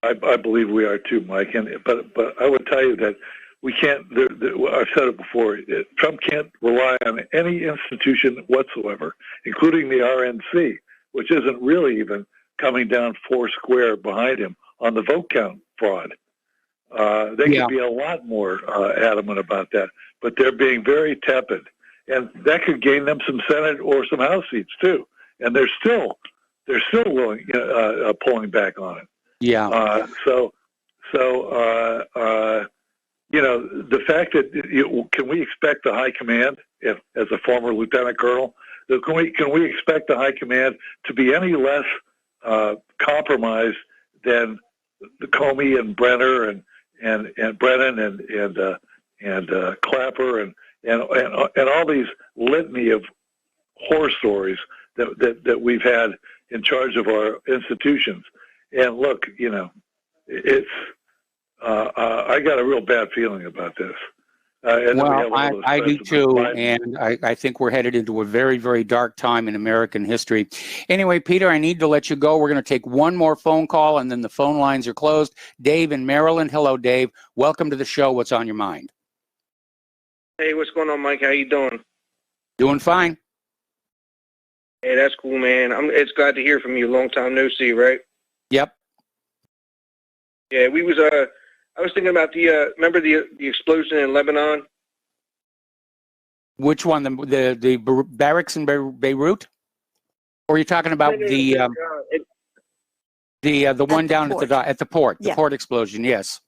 I believe we are too, Mike. But I would tell you that we can't. I've said it before. Trump can't rely on any institution whatsoever, including the RNC, which isn't really even coming down four square behind him on the vote count fraud. They could be a lot more adamant about that, but they're being very tepid, and that could gain them some Senate or some House seats too. And they're still willing, pulling back on it. Yeah. The fact that can we expect the high command, as a former lieutenant colonel, can we expect the high command to be any less compromised than the Comey and Brenner and Brennan and Clapper and all these litany of horror stories that we've had in charge of our institutions? And look, it's I got a real bad feeling about this. I do too, and I think we're headed into a very, very dark time in American history. Anyway, Peter, I need to let you go. We're going to take one more phone call, and then the phone lines are closed. Dave in Maryland. Hello, Dave. Welcome to the show. What's on your mind? Hey, what's going on, Mike? How you doing? Doing fine. Hey, that's cool, man. It's glad to hear from you. Long time no see, right? Yep. Yeah, I was thinking about remember the explosion in Lebanon? Which one? The barracks in Beirut? Or are you talking about The one down at the port, the Yeah. port explosion. Yes.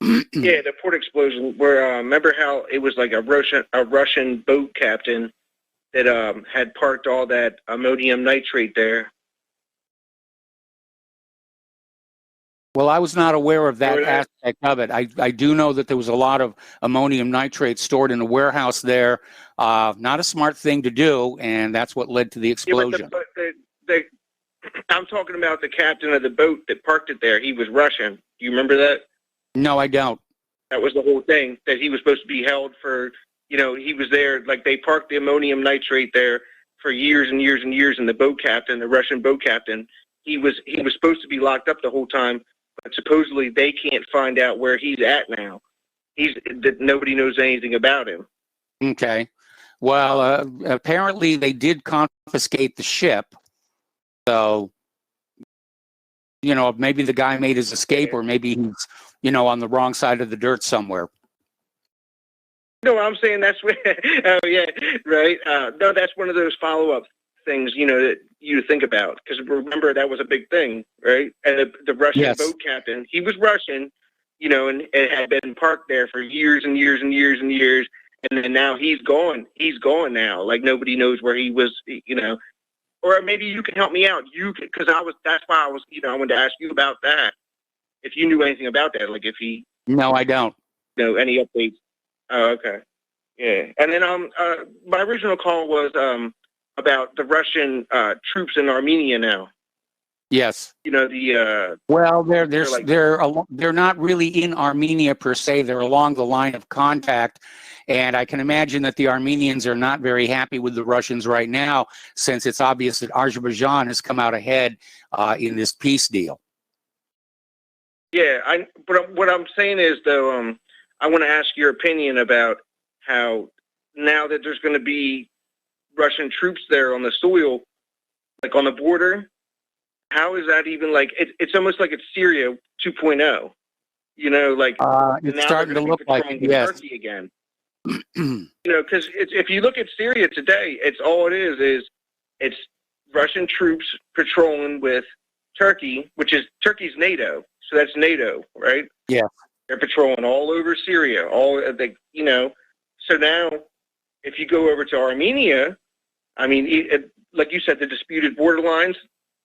Yeah, the port explosion. Where remember how it was like a Russian boat captain that had parked all that ammonium nitrate there. Well, I was not aware of that Remember that? aspect of it. I do know that there was a lot of ammonium nitrate stored in a warehouse there. Not a smart thing to do, and that's what led to the explosion. Yeah, but I'm talking about the captain of the boat that parked it there. He was Russian. Do you remember that? No, I don't. That was the whole thing, that he was supposed to be held for, he was there, like they parked the ammonium nitrate there for years and years and years, and the boat captain, the Russian boat captain, he was supposed to be locked up the whole time, but supposedly they can't find out where he's at now. Nobody knows anything about him. Okay. Well, apparently they did confiscate the ship. So, maybe the guy made his escape, or maybe he's, on the wrong side of the dirt somewhere. No, I'm saying that's what, oh yeah, right. No, that's one of those follow-up things, that you think about. Because remember, that was a big thing, right? And the Russian boat captain, he was Russian, and it had been parked there for years and years and years and years. And then now he's gone. He's gone now. Like nobody knows where he was, Or maybe you can help me out. Because that's why I was, I wanted to ask you about that. If you knew anything about that, like if he. No, I don't. Any updates? Oh, okay. Yeah. And then my original call was about the Russian troops in Armenia now. Yes. Well, they're not really in Armenia per se. They're along the line of contact, and I can imagine that the Armenians are not very happy with the Russians right now, since it's obvious that Azerbaijan has come out ahead in this peace deal. Yeah, but what I'm saying is, though, I want to ask your opinion about how now that there's going to be Russian troops there on the soil, like on the border. How is that even like? It's almost like it's Syria 2.0. It's starting to look like Turkey again. Because if you look at Syria today, it's Russian troops patrolling with Turkey, which is Turkey's NATO, so that's NATO, right? Yeah, they're patrolling all over Syria. So now if you go over to Armenia, I mean, like you said, the disputed borderlines.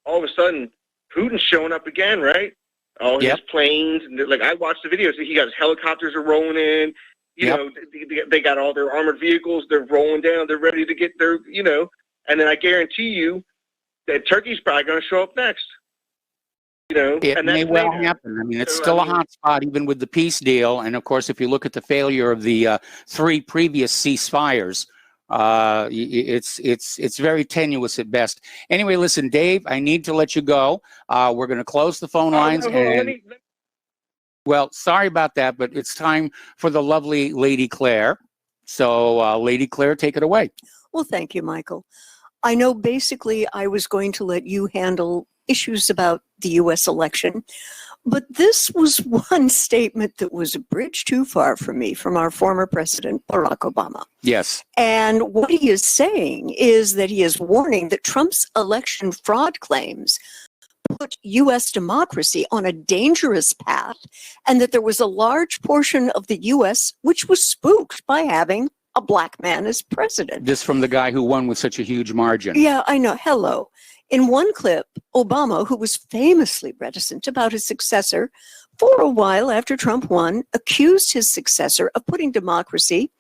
All of a sudden, Putin's showing up again, right? All his planes, and like I watched the videos. He got his helicopters are rolling in. They got all their armored vehicles. They're rolling down. They're ready to get their, And then I guarantee you that Turkey's probably going to show up next. It may well happen. I mean, it's still a hot spot, even with the peace deal. And of course, if you look at the failure of the 3 previous ceasefires. It's very tenuous at best. Anyway, listen, Dave, I need to let you go. We're going to close the phone lines. Well, sorry about that, but it's time for the lovely Lady Claire. So, Lady Claire, take it away. Well, thank you, Michael. I know basically I was going to let you handle issues about the U.S. election, but this was one statement that was a bridge too far from me, from our former president, Barack Obama. Yes. And what he is saying is that he is warning that Trump's election fraud claims put U.S. democracy on a dangerous path, and that there was a large portion of the U.S. which was spooked by having a black man as president. This from the guy who won with such a huge margin. Yeah, I know. Hello. In one clip, Obama, who was famously reticent about his successor for a while after Trump won, accused his successor of putting democracy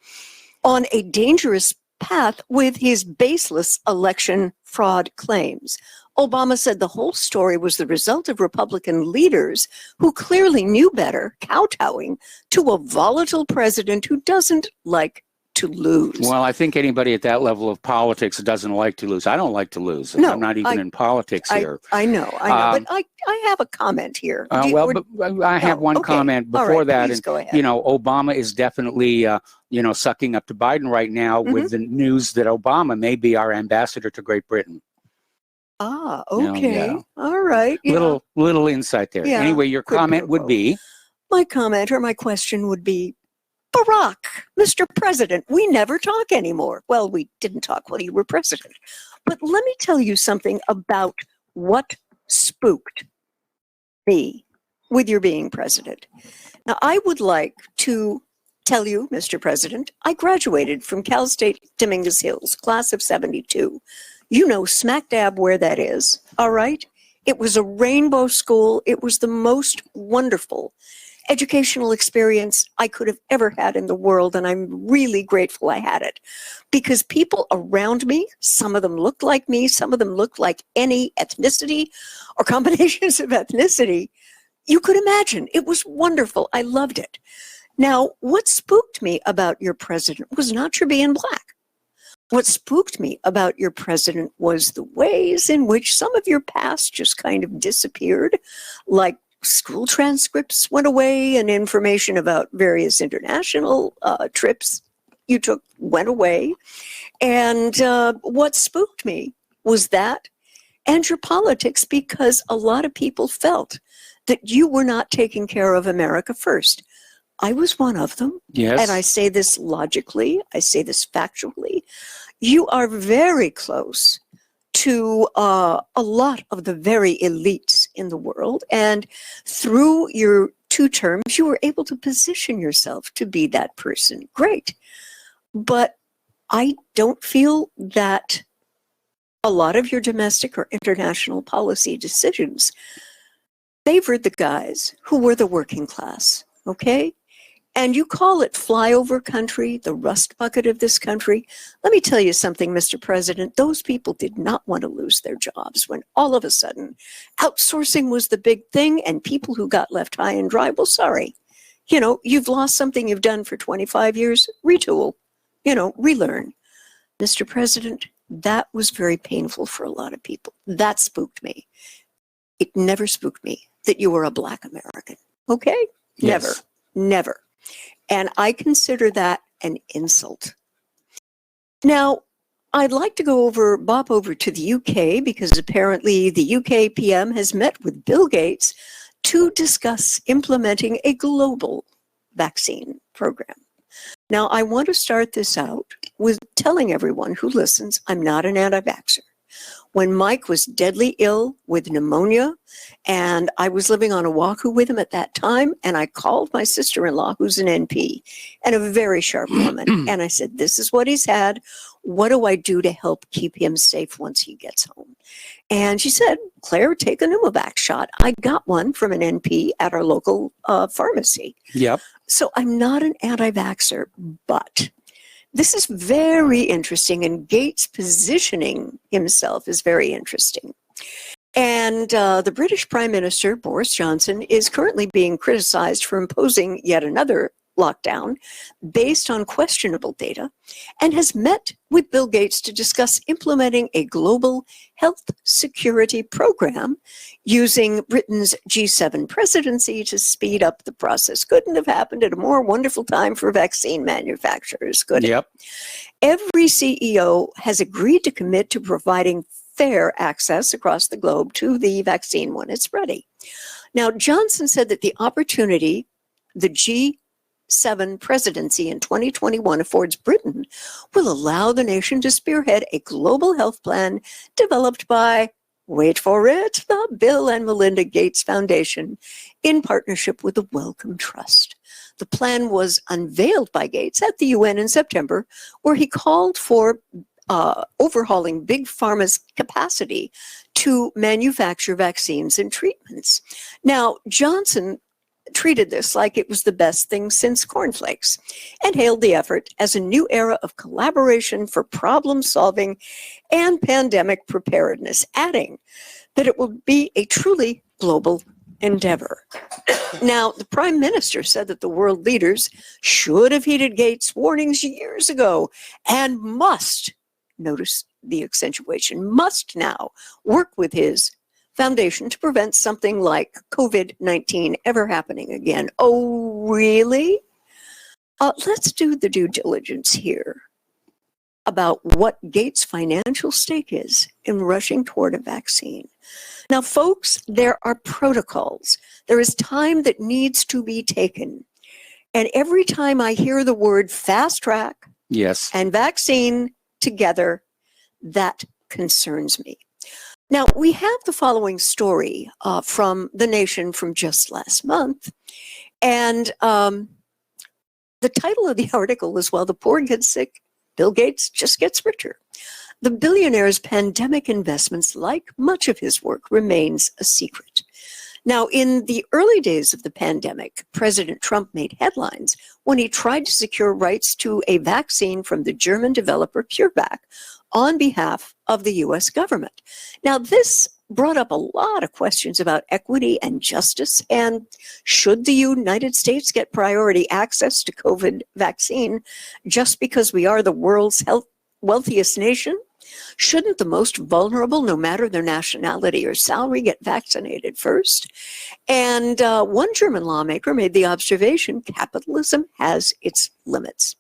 on a dangerous path with his baseless election fraud claims. Obama said the whole story was the result of Republican leaders who clearly knew better, kowtowing to a volatile president who doesn't like to lose. Well, I think anybody at that level of politics doesn't like to lose. I don't like to lose. No, I'm not even in politics here. I know. But I have a comment here. But I have one comment before that. Please go ahead. Obama is definitely, sucking up to Biden right now with the news that Obama may be our ambassador to Great Britain. Ah, okay. All right. Little insight there. Yeah, anyway, your comment would be? My comment or my question would be, Barack, Mr. President, we never talk anymore. Well, we didn't talk while you were president. But let me tell you something about what spooked me with your being president. Now, I would like to tell you, Mr. President, I graduated from Cal State Dominguez Hills, class of 72. You know smack dab where that is, all right? It was a rainbow school. It was the most wonderful educational experience I could have ever had in the world, and I'm really grateful I had it. Because people around me, some of them looked like me, some of them looked like any ethnicity or combinations of ethnicity you could imagine. It was wonderful. I loved it. Now, what spooked me about your president was not your being black. What spooked me about your president was the ways in which some of your past just kind of disappeared, like school transcripts went away and information about various international trips you took went away. And what spooked me was that and your politics, because a lot of people felt that you were not taking care of America first. I was one of them. Yes. And I say this logically, I say this factually. You are very close to a lot of the very elites in the world. And through your 2 terms, you were able to position yourself to be that person. Great. But I don't feel that a lot of your domestic or international policy decisions favored the guys who were the working class, okay? And you call it flyover country, the rust bucket of this country. Let me tell you something, Mr. President. Those people did not want to lose their jobs when all of a sudden outsourcing was the big thing and people who got left high and dry, well, sorry. You know, you've lost something you've done for 25 years, retool, relearn. Mr. President, that was very painful for a lot of people. That spooked me. It never spooked me that you were a Black American, okay? Yes. Never. And I consider that an insult. Now, I'd like to bop over to the UK, because apparently the UK PM has met with Bill Gates to discuss implementing a global vaccine program. Now, I want to start this out with telling everyone who listens, I'm not an anti-vaxxer. When Mike was deadly ill with pneumonia, and I was living on Oahu with him at that time, and I called my sister-in-law, who's an NP, and a very sharp woman, and I said, this is what he's had. What do I do to help keep him safe once he gets home? And she said, Claire, take a Pneumovax shot. I got one from an NP at our local pharmacy. Yep. So I'm not an anti-vaxxer, but this is very interesting, and Gates positioning himself is very interesting. And the British Prime Minister, Boris Johnson, is currently being criticized for imposing yet another lockdown based on questionable data, and has met with Bill Gates to discuss implementing a global health security program using Britain's G7 presidency to speed up the process. Couldn't have happened at a more wonderful time for vaccine manufacturers, could it? Yep. Every CEO has agreed to commit to providing fair access across the globe to the vaccine when it's ready. Now, Johnson said that the opportunity, the G7 presidency in 2021 affords Britain, will allow the nation to spearhead a global health plan developed by, wait for it, the Bill and Melinda Gates Foundation in partnership with the Wellcome Trust. The plan was unveiled by Gates at the UN in September, where he called for overhauling Big Pharma's capacity to manufacture vaccines and treatments. Now, Johnson treated this like it was the best thing since cornflakes and hailed the effort as a new era of collaboration for problem solving and pandemic preparedness, adding that it will be a truly global endeavor. Now, the Prime Minister said that the world leaders should have heeded Gates' warnings years ago and must, notice the accentuation, must now work with his foundation to prevent something like COVID-19 ever happening again. Oh, really? Let's do the due diligence here about what Gates' financial stake is in rushing toward a vaccine. Now, folks, there are protocols. There is time that needs to be taken. And every time I hear the word fast track Yes. and vaccine together, that concerns me. Now, we have the following story from The Nation from just last month. And the title of the article is, "While the Poor Get Sick, Bill Gates Just Gets Richer." The billionaire's pandemic investments, like much of his work, remains a secret. Now, in the early days of the pandemic, President Trump made headlines when he tried to secure rights to a vaccine from the German developer CureVac on behalf of the U.S. government. Now, this brought up a lot of questions about equity and justice, and should the United States get priority access to COVID vaccine just because we are the world's wealthiest nation? Shouldn't the most vulnerable, no matter their nationality or salary, get vaccinated first? And one German lawmaker made the observation, capitalism has its limits.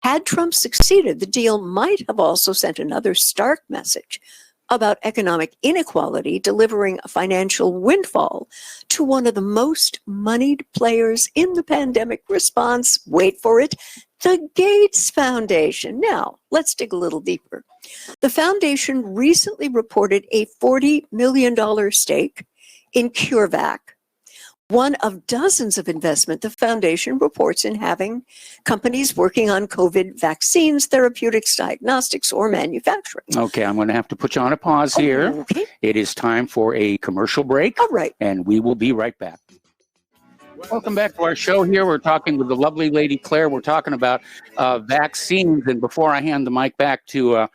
Had Trump succeeded, the deal might have also sent another stark message about economic inequality, delivering a financial windfall to one of the most moneyed players in the pandemic response. Wait for it, the Gates Foundation. Now, let's dig a little deeper. The foundation recently reported a $40 million stake in CureVac, one of dozens of investment the foundation reports in having companies working on COVID vaccines, therapeutics, diagnostics, or manufacturing. Okay, I'm going to have to put you on a pause here. Okay. It is time for a commercial break. All right. And we will be right back. Welcome back to our show here. We're talking with the lovely Lady Claire. We're talking about vaccines. And before I hand the mic back to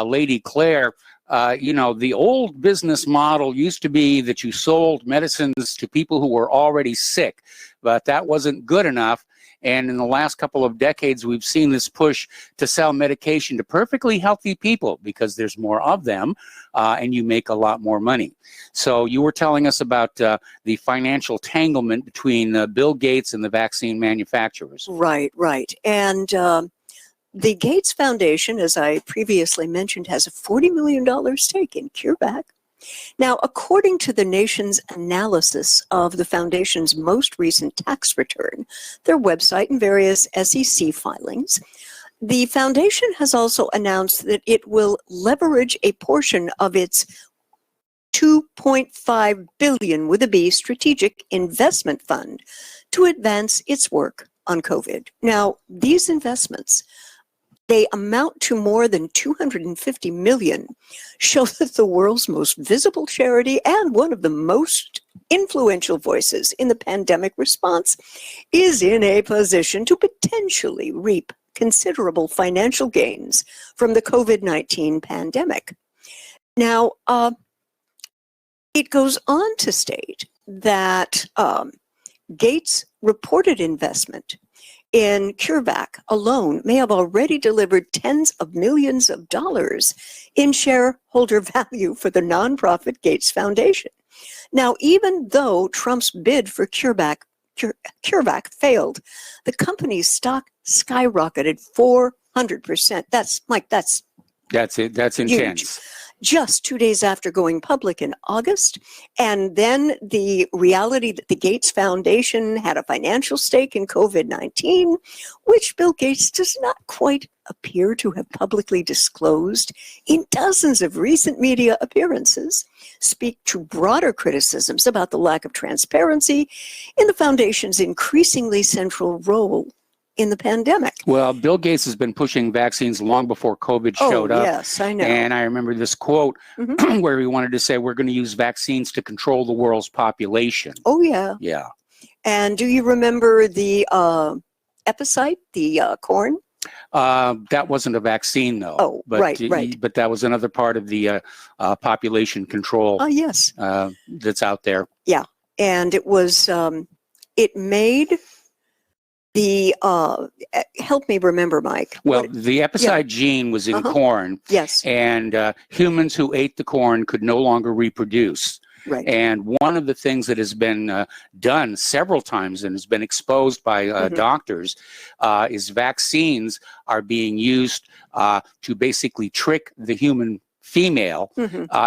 Lady Claire, the old business model used to be that you sold medicines to people who were already sick, but that wasn't good enough. And in the last couple of decades, we've seen this push to sell medication to perfectly healthy people because there's more of them and you make a lot more money. So you were telling us about the financial tanglement between Bill Gates and the vaccine manufacturers. Right. And the Gates Foundation, as I previously mentioned, has a $40 million stake in CureVac. Now, according to the Nation's analysis of the foundation's most recent tax return, their website, and various SEC filings, the foundation has also announced that it will leverage a portion of its $2.5 billion with a B strategic investment fund to advance its work on COVID. Now, these investments, they amount to more than $250 million, show that the world's most visible charity and one of the most influential voices in the pandemic response is in a position to potentially reap considerable financial gains from the COVID-19 pandemic. Now, it goes on to state that Gates' reported investment in CureVac alone may have already delivered tens of millions of dollars in shareholder value for the nonprofit Gates Foundation. Now, even though Trump's bid for CureVac failed, the company's stock skyrocketed 400%. That's it. That's huge. Intense. Just 2 days after going public in August. And then the reality that the Gates Foundation had a financial stake in COVID-19, which Bill Gates does not quite appear to have publicly disclosed in dozens of recent media appearances, speak to broader criticisms about the lack of transparency in the foundation's increasingly central role in the pandemic. Well, Bill Gates has been pushing vaccines long before COVID showed up. Yes, I know. And I remember this quote where he wanted to say, we're going to use vaccines to control the world's population. Oh, yeah. Yeah. And do you remember the epicite, the corn? That wasn't a vaccine, though. Oh, but, right. But that was another part of the population control yes. that's out there. Yeah. And it was, it made the, help me remember, Mike. Well, the epicide gene was in corn. Yes. And humans who ate the corn could no longer reproduce. Right. And one of the things that has been done several times and has been exposed by doctors is vaccines are being used to basically trick the human female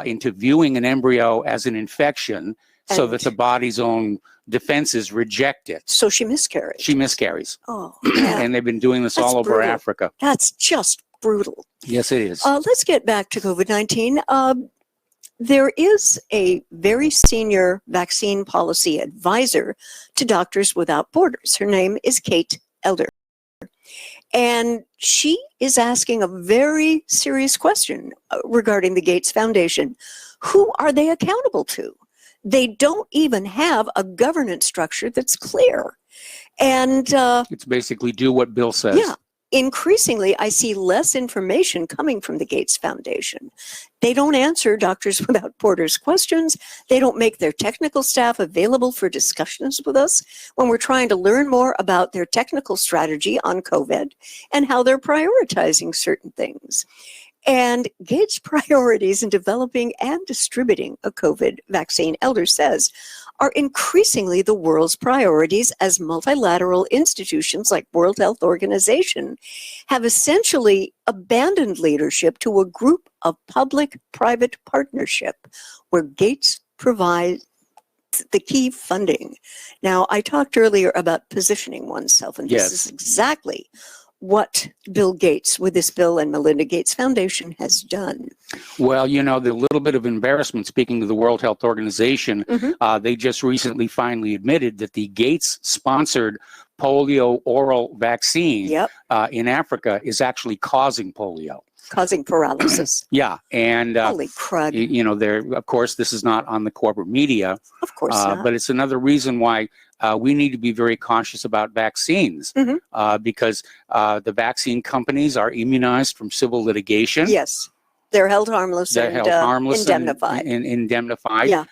into viewing an embryo as an infection so that the body's own defenses reject it. So she miscarries. She miscarries. Oh, yeah. And they've been doing this all over Africa. That's just brutal. Yes, it is. Let's get back to COVID-19. There is a very senior vaccine policy advisor to Doctors Without Borders. Her name is Kate Elder. And she is asking a very serious question regarding the Gates Foundation. Who are they accountable to? They don't even have a governance structure that's clear. And it's basically do what Bill says. Yeah. Increasingly, I see less information coming from the Gates Foundation. They don't answer Doctors Without Borders questions. They don't make their technical staff available for discussions with us when we're trying to learn more about their technical strategy on COVID and how they're prioritizing certain things. And Gates' priorities in developing and distributing a COVID vaccine, Elder says, are increasingly the world's priorities as multilateral institutions like World Health Organization have essentially abandoned leadership to a group of public-private partnership where Gates provides the key funding. Now, I talked earlier about positioning oneself, and this is exactly what Bill Gates, with this Bill and Melinda Gates Foundation, has done. Well, you know, the little bit of embarrassment, speaking to the World Health Organization, they just recently finally admitted that the Gates-sponsored polio oral vaccine in Africa is actually causing polio. Causing paralysis. Yeah, and holy crud! You know, there. Of course, this is not on the corporate media. Of course not. But it's another reason why we need to be very cautious about vaccines, because the vaccine companies are immunized from civil litigation. Yes, they're held harmless. They're and held harmless indemnified. And indemnified. Yeah.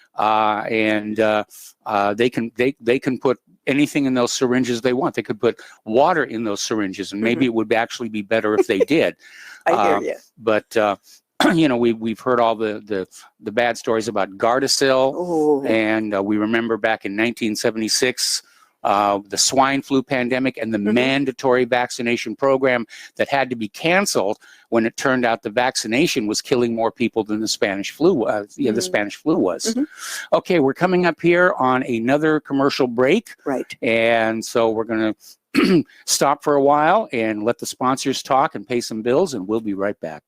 And they can put anything in those syringes they want. They could put water in those syringes, and maybe it would actually be better if they did. I hear you. But you know, we've heard all the bad stories about Gardasil, and we remember back in 1976 the swine flu pandemic and the mandatory vaccination program that had to be canceled when it turned out the vaccination was killing more people than the Spanish flu. The Spanish flu was. Okay, we're coming up here on another commercial break, right? And so we're going to stop for a while and let the sponsors talk and pay some bills, and we'll be right back.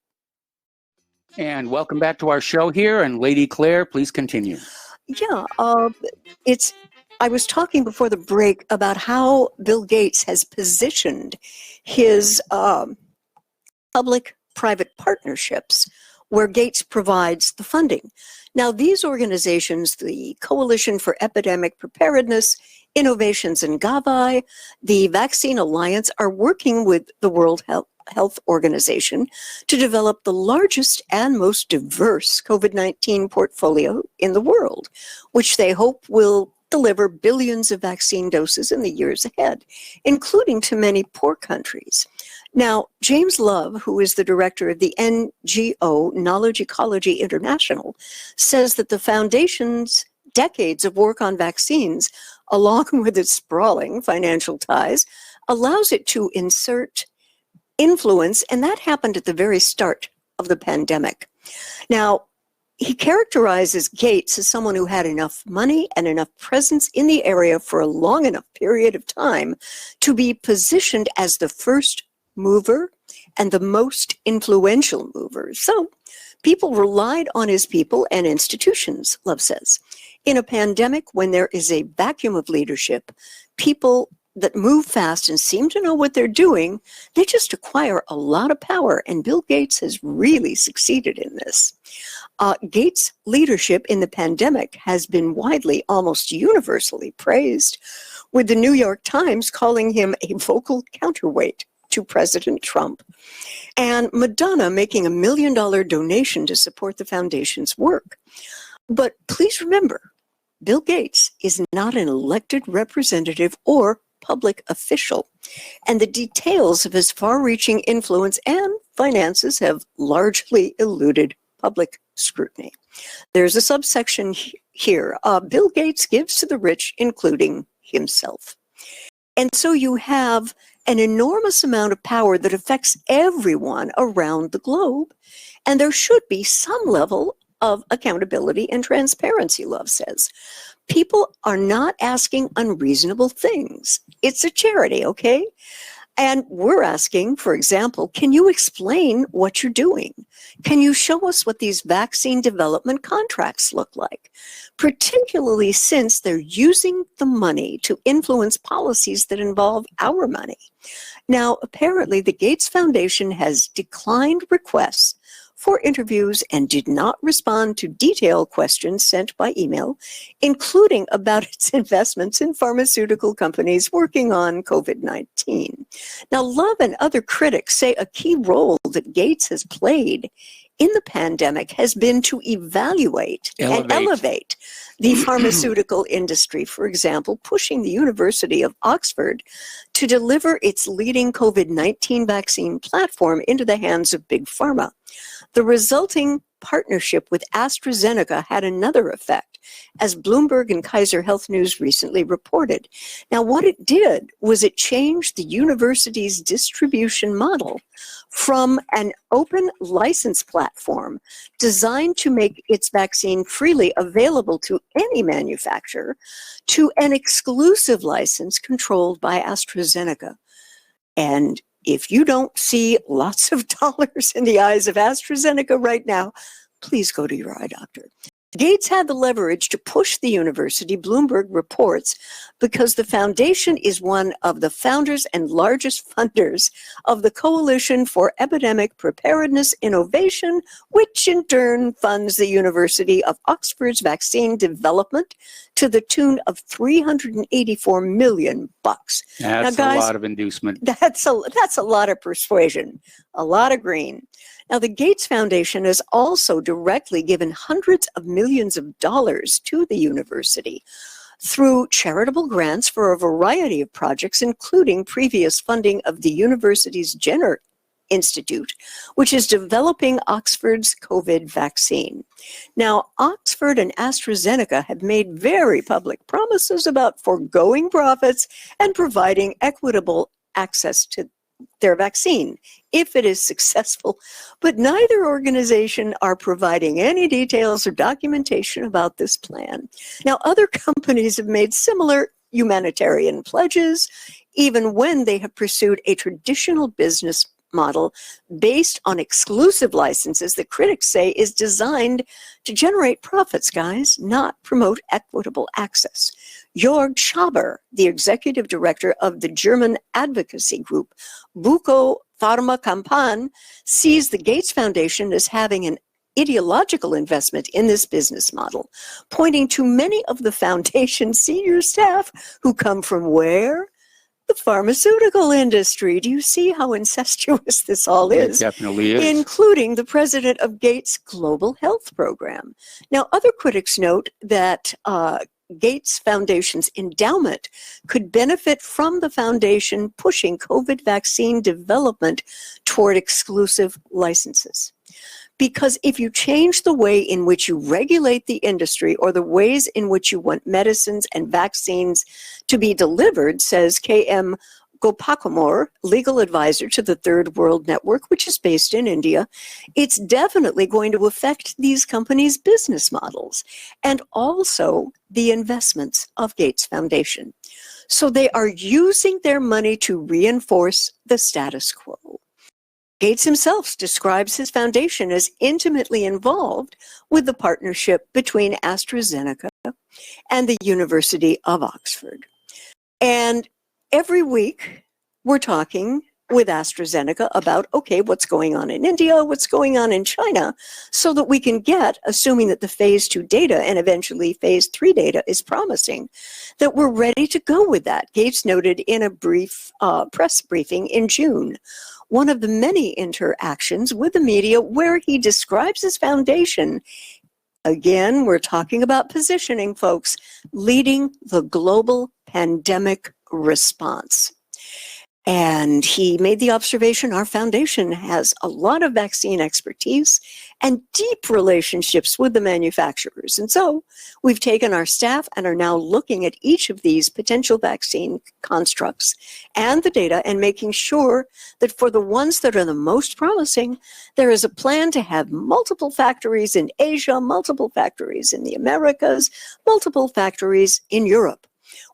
And welcome back to our show here. And Lady Claire, please continue. Yeah, I was talking before the break about how Bill Gates has positioned his public-private partnerships where Gates provides the funding. Now, these organizations, the Coalition for Epidemic Preparedness, Innovations in Gavi, the Vaccine Alliance, are working with the World Health Organization to develop the largest and most diverse COVID-19 portfolio in the world, which they hope will deliver billions of vaccine doses in the years ahead, including to many poor countries. Now, James Love, who is the director of the NGO Knowledge Ecology International, says that the foundation's decades of work on vaccines, along with its sprawling financial ties, allows it to insert influence, and that happened at the very start of the pandemic. Now, he characterizes Gates as someone who had enough money and enough presence in the area for a long enough period of time to be positioned as the first mover and the most influential mover. So people relied on his people and institutions, Love says. In a pandemic, when there is a vacuum of leadership, people that move fast and seem to know what they're doing, they just acquire a lot of power, and Bill Gates has really succeeded in this. Gates' leadership in the pandemic has been widely, almost universally praised, with the New York Times calling him a vocal counterweight to President Trump, and Madonna making $1 million donation to support the foundation's work. But please remember, Bill Gates is not an elected representative or public official, and the details of his far-reaching influence and finances have largely eluded public scrutiny. There's a subsection here. Bill Gates gives to the rich, including himself. And so you have an enormous amount of power that affects everyone around the globe, and there should be some level of accountability and transparency, Love says. People are not asking unreasonable things. It's a charity, okay? And we're asking, for example, can you explain what you're doing? Can you show us what these vaccine development contracts look like? Particularly since they're using the money to influence policies that involve our money. Now, apparently, the Gates Foundation has declined requests for interviews and did not respond to detailed questions sent by email, including about its investments in pharmaceutical companies working on COVID-19. Now, Love and other critics say a key role that Gates has played in the pandemic has been to evaluate and elevate the pharmaceutical industry. For example, pushing the University of Oxford to deliver its leading COVID-19 vaccine platform into the hands of Big Pharma. The resulting partnership with AstraZeneca had another effect, as Bloomberg and Kaiser Health News recently reported. Now, what it did was it changed the university's distribution model from an open license platform designed to make its vaccine freely available to any manufacturer to an exclusive license controlled by AstraZeneca. And if you don't see lots of dollars in the eyes of AstraZeneca right now, please go to your eye doctor. Gates had the leverage to push the university, Bloomberg reports, because the foundation is one of the founders and largest funders of the Coalition for Epidemic Preparedness Innovation, which in turn funds the University of Oxford's vaccine development to the tune of $384 million. That's now, guys, a lot of inducement. That's a lot of persuasion, a lot of green. Now, the Gates Foundation has also directly given hundreds of millions of dollars to the university through charitable grants for a variety of projects, including previous funding of the university's Jenner Institute, which is developing Oxford's COVID vaccine. Now, Oxford and AstraZeneca have made very public promises about foregoing profits and providing equitable access to their vaccine if it is successful, but neither organization are providing any details or documentation about this plan. Now, other companies have made similar humanitarian pledges, even when they have pursued a traditional business model based on exclusive licenses that critics say is designed to generate profits, guys, not promote equitable access. Jörg Schaber, the executive director of the German advocacy group Buko Pharma Kampan, sees the Gates Foundation as having an ideological investment in this business model, pointing to many of the foundation's senior staff who come from where? The pharmaceutical industry. Do you see how incestuous this all is? It definitely is. Including the president of Gates' Global Health Program. Now, other critics note that Gates Foundation's endowment could benefit from the foundation pushing COVID vaccine development toward exclusive licenses. Because if you change the way in which you regulate the industry or the ways in which you want medicines and vaccines to be delivered, says K.M. Gopakumar, legal advisor to the Third World Network, which is based in India, it's definitely going to affect these companies' business models and also the investments of Gates Foundation. So they are using their money to reinforce the status quo. Gates himself describes his foundation as intimately involved with the partnership between AstraZeneca and the University of Oxford. And every week, we're talking with AstraZeneca about, okay, what's going on in India, what's going on in China, so that we can get, assuming that the phase 2 data and eventually phase 3 data is promising, that we're ready to go with that. Gates noted in a brief press briefing in June, one of the many interactions with the media where he describes his foundation. Again, we're talking about positioning, folks, leading the global pandemic response. And he made the observation, our foundation has a lot of vaccine expertise and deep relationships with the manufacturers. And so we've taken our staff and are now looking at each of these potential vaccine constructs and the data and making sure that for the ones that are the most promising, there is a plan to have multiple factories in Asia, multiple factories in the Americas, multiple factories in Europe.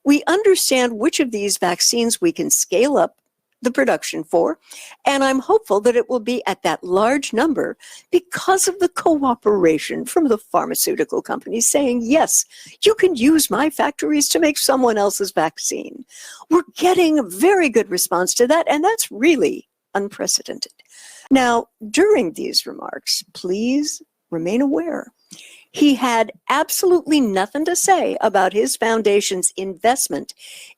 We understand which of these vaccines we can scale up the production for, and I'm hopeful that it will be at that large number because of the cooperation from the pharmaceutical companies saying, yes, you can use my factories to make someone else's vaccine. We're getting a very good response to that, and that's really unprecedented. Now, during these remarks, please remain aware. He had absolutely nothing to say about his foundation's investment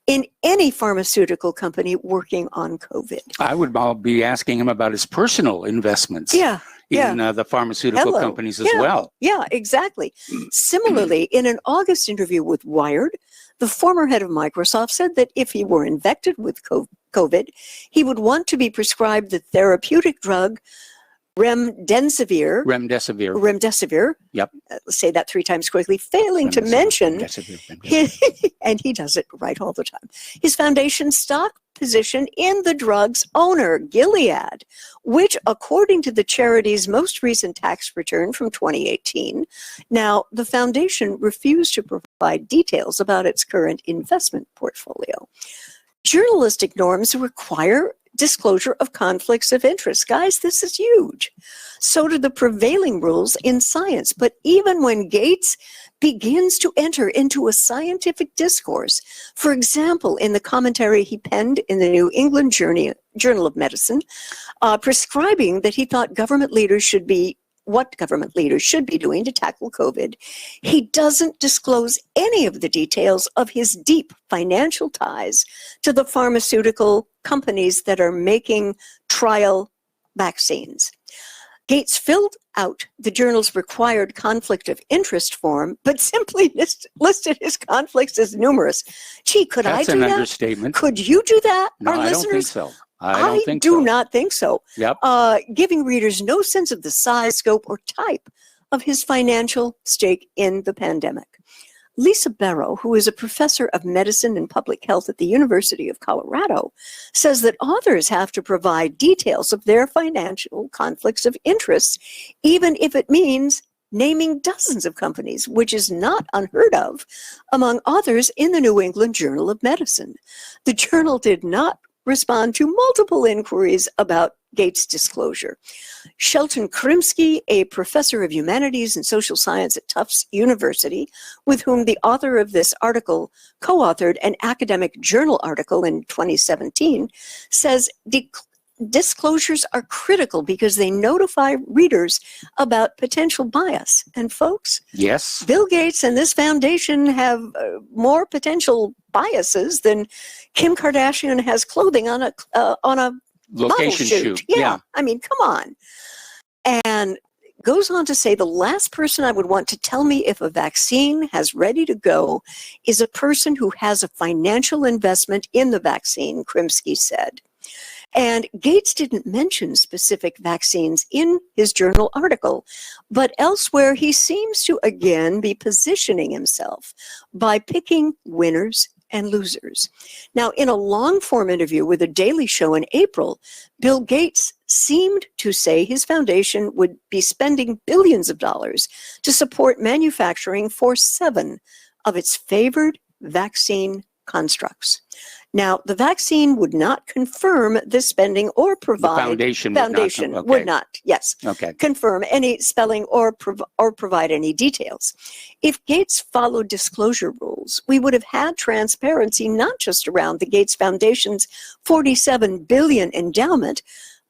in any pharmaceutical company working on COVID. I would be asking him about his personal investments in the pharmaceutical companies as well. Yeah, exactly. Similarly, in an August interview with Wired, the former head of Microsoft said that if he were infected with COVID, he would want to be prescribed the therapeutic drug Remdesivir. Yep. Let's say that 3 times quickly, failing to mention, and he does it right all the time, his foundation's stock position in the drug's owner, Gilead, which, according to the charity's most recent tax return from 2018, now the foundation refused to provide details about its current investment portfolio. Journalistic norms require disclosure of conflicts of interest. Guys, this is huge. So do the prevailing rules in science. But even when Gates begins to enter into a scientific discourse, for example, in the commentary he penned in the New England Journal of Medicine, prescribing that he thought government leaders should be doing to tackle COVID, he doesn't disclose any of the details of his deep financial ties to the pharmaceutical companies that are making trial vaccines. Gates filled out the journal's required conflict of interest form, but simply listed his conflicts as numerous. Gee, could I do that? That's an understatement. Could you do that? No, I don't think so. I do not think so. Yep. Giving readers no sense of the size, scope, or type of his financial stake in the pandemic. Lisa Barrow, who is a professor of medicine and public health at the University of Colorado, says that authors have to provide details of their financial conflicts of interest, even if it means naming dozens of companies, which is not unheard of among authors in the New England Journal of Medicine. The journal did not respond to multiple inquiries about Gates' disclosure. Shelton Krimsky, a professor of humanities and social science at Tufts University, with whom the author of this article co-authored an academic journal article in 2017, says disclosures are critical because they notify readers about potential bias. And folks, yes, Bill Gates and this foundation have more potential biases than Kim Kardashian has clothing on a location shoot. Yeah, I mean, come on. And goes on to say the last person I would want to tell me if a vaccine has ready to go is a person who has a financial investment in the vaccine, Krimsky said. And Gates didn't mention specific vaccines in his journal article, but elsewhere he seems to again be positioning himself by picking winners and losers. Now, in a long-form interview with The Daily Show in April, Bill Gates seemed to say his foundation would be spending billions of dollars to support manufacturing for 7 of its favored vaccine constructs. Now, the vaccine would not confirm this spending or provide... The foundation would not, yes. Okay. Confirm any spelling or provide any details. If Gates followed disclosure rules, we would have had transparency not just around the Gates Foundation's $47 billion endowment,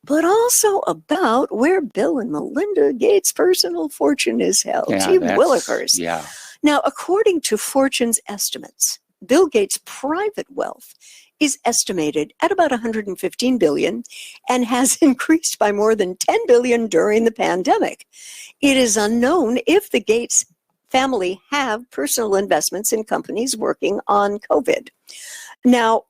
but also about where Bill and Melinda Gates' personal fortune is held. Gee willikers. Yeah. Now, according to Fortune's estimates, Bill Gates' private wealth is estimated at about $115 billion and has increased by more than $10 billion during the pandemic. It is unknown if the Gates family have personal investments in companies working on COVID. Now,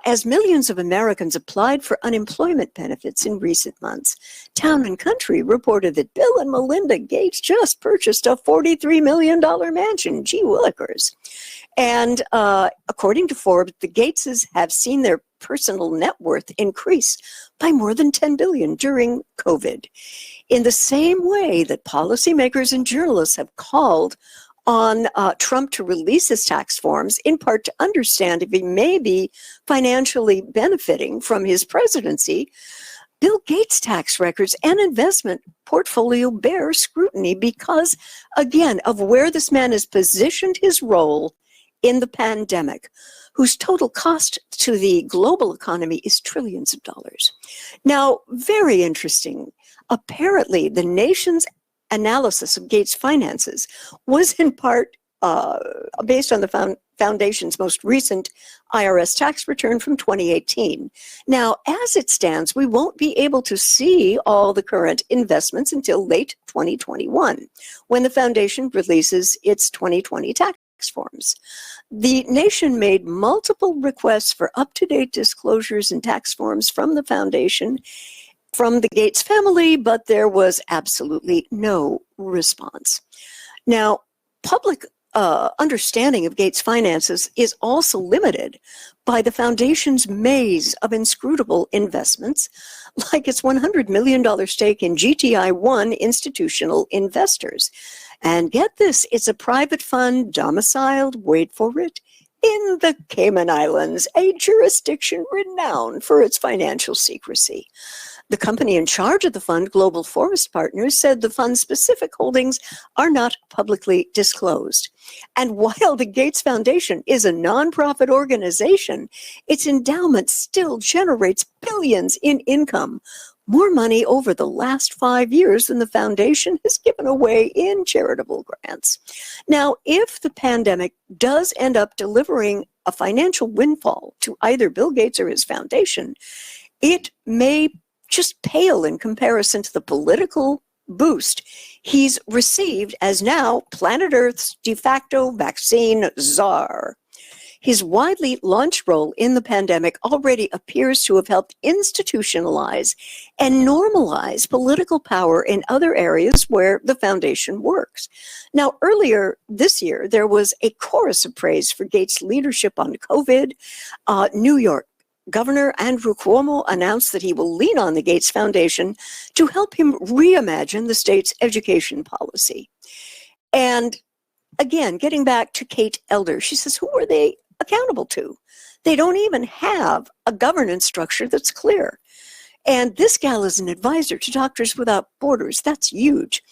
as millions of Americans applied for unemployment benefits in recent months, Town and Country reported that Bill and Melinda Gates just purchased a $43 million mansion. Gee willikers. And according to Forbes, the Gateses have seen their personal net worth increase by more than $10 billion during COVID. In the same way that policymakers and journalists have called on Trump to release his tax forms, in part to understand if he may be financially benefiting from his presidency. Bill Gates' tax records and investment portfolio bear scrutiny because, again, of where this man has positioned his role in the pandemic, whose total cost to the global economy is trillions of dollars. Now, very interesting. Apparently, the nation's analysis of Gates' finances was in part based on the Foundation's most recent IRS tax return from 2018. Now, as it stands, we won't be able to see all the current investments until late 2021, when the Foundation releases its 2020 tax forms. The nation made multiple requests for up-to-date disclosures and tax forms from the Foundation, from the Gates family, but there was absolutely no response. Now, public understanding of Gates' finances is also limited by the Foundation's maze of inscrutable investments, like its $100 million stake in GTI-1 institutional investors. And get this, it's a private fund domiciled, wait for it, in the Cayman Islands, a jurisdiction renowned for its financial secrecy. The company in charge of the fund, Global Forest Partners, said the fund's specific holdings are not publicly disclosed. And while the Gates Foundation is a nonprofit organization, its endowment still generates billions in income, more money over the last 5 years than the foundation has given away in charitable grants. Now, if the pandemic does end up delivering a financial windfall to either Bill Gates or his foundation, it may just pale in comparison to the political boost he's received as now planet Earth's de facto vaccine czar. His widely launched role in the pandemic already appears to have helped institutionalize and normalize political power in other areas where the foundation works. Now, earlier this year, there was a chorus of praise for Gates' leadership on COVID. New York Governor Andrew Cuomo announced that he will lean on the Gates Foundation to help him reimagine the state's education policy. And again, getting back to Kate Elder, she says, who are they accountable to? They don't even have a governance structure that's clear. And this gal is an advisor to Doctors Without Borders. That's huge.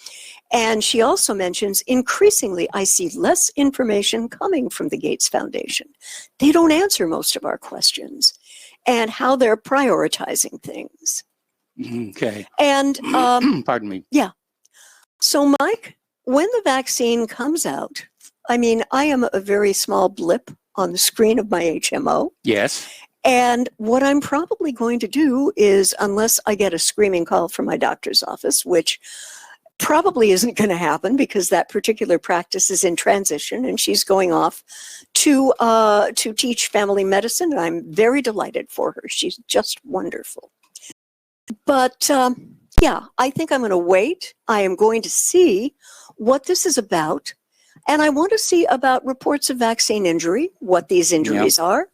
And she also mentions, increasingly, I see less information coming from the Gates Foundation. They don't answer most of our questions and how they're prioritizing things. Okay. And pardon me. Yeah. So, Mike, when the vaccine comes out, I mean, I am a very small blip on the screen of my HMO. Yes. And what I'm probably going to do is, unless I get a screaming call from my doctor's office, which probably isn't going to happen because that particular practice is in transition and she's going off to teach family medicine. And I'm very delighted for her. She's just wonderful. But yeah, I think I'm going to wait. I am going to see what this is about. And I want to see about reports of vaccine injury, what these injuries are.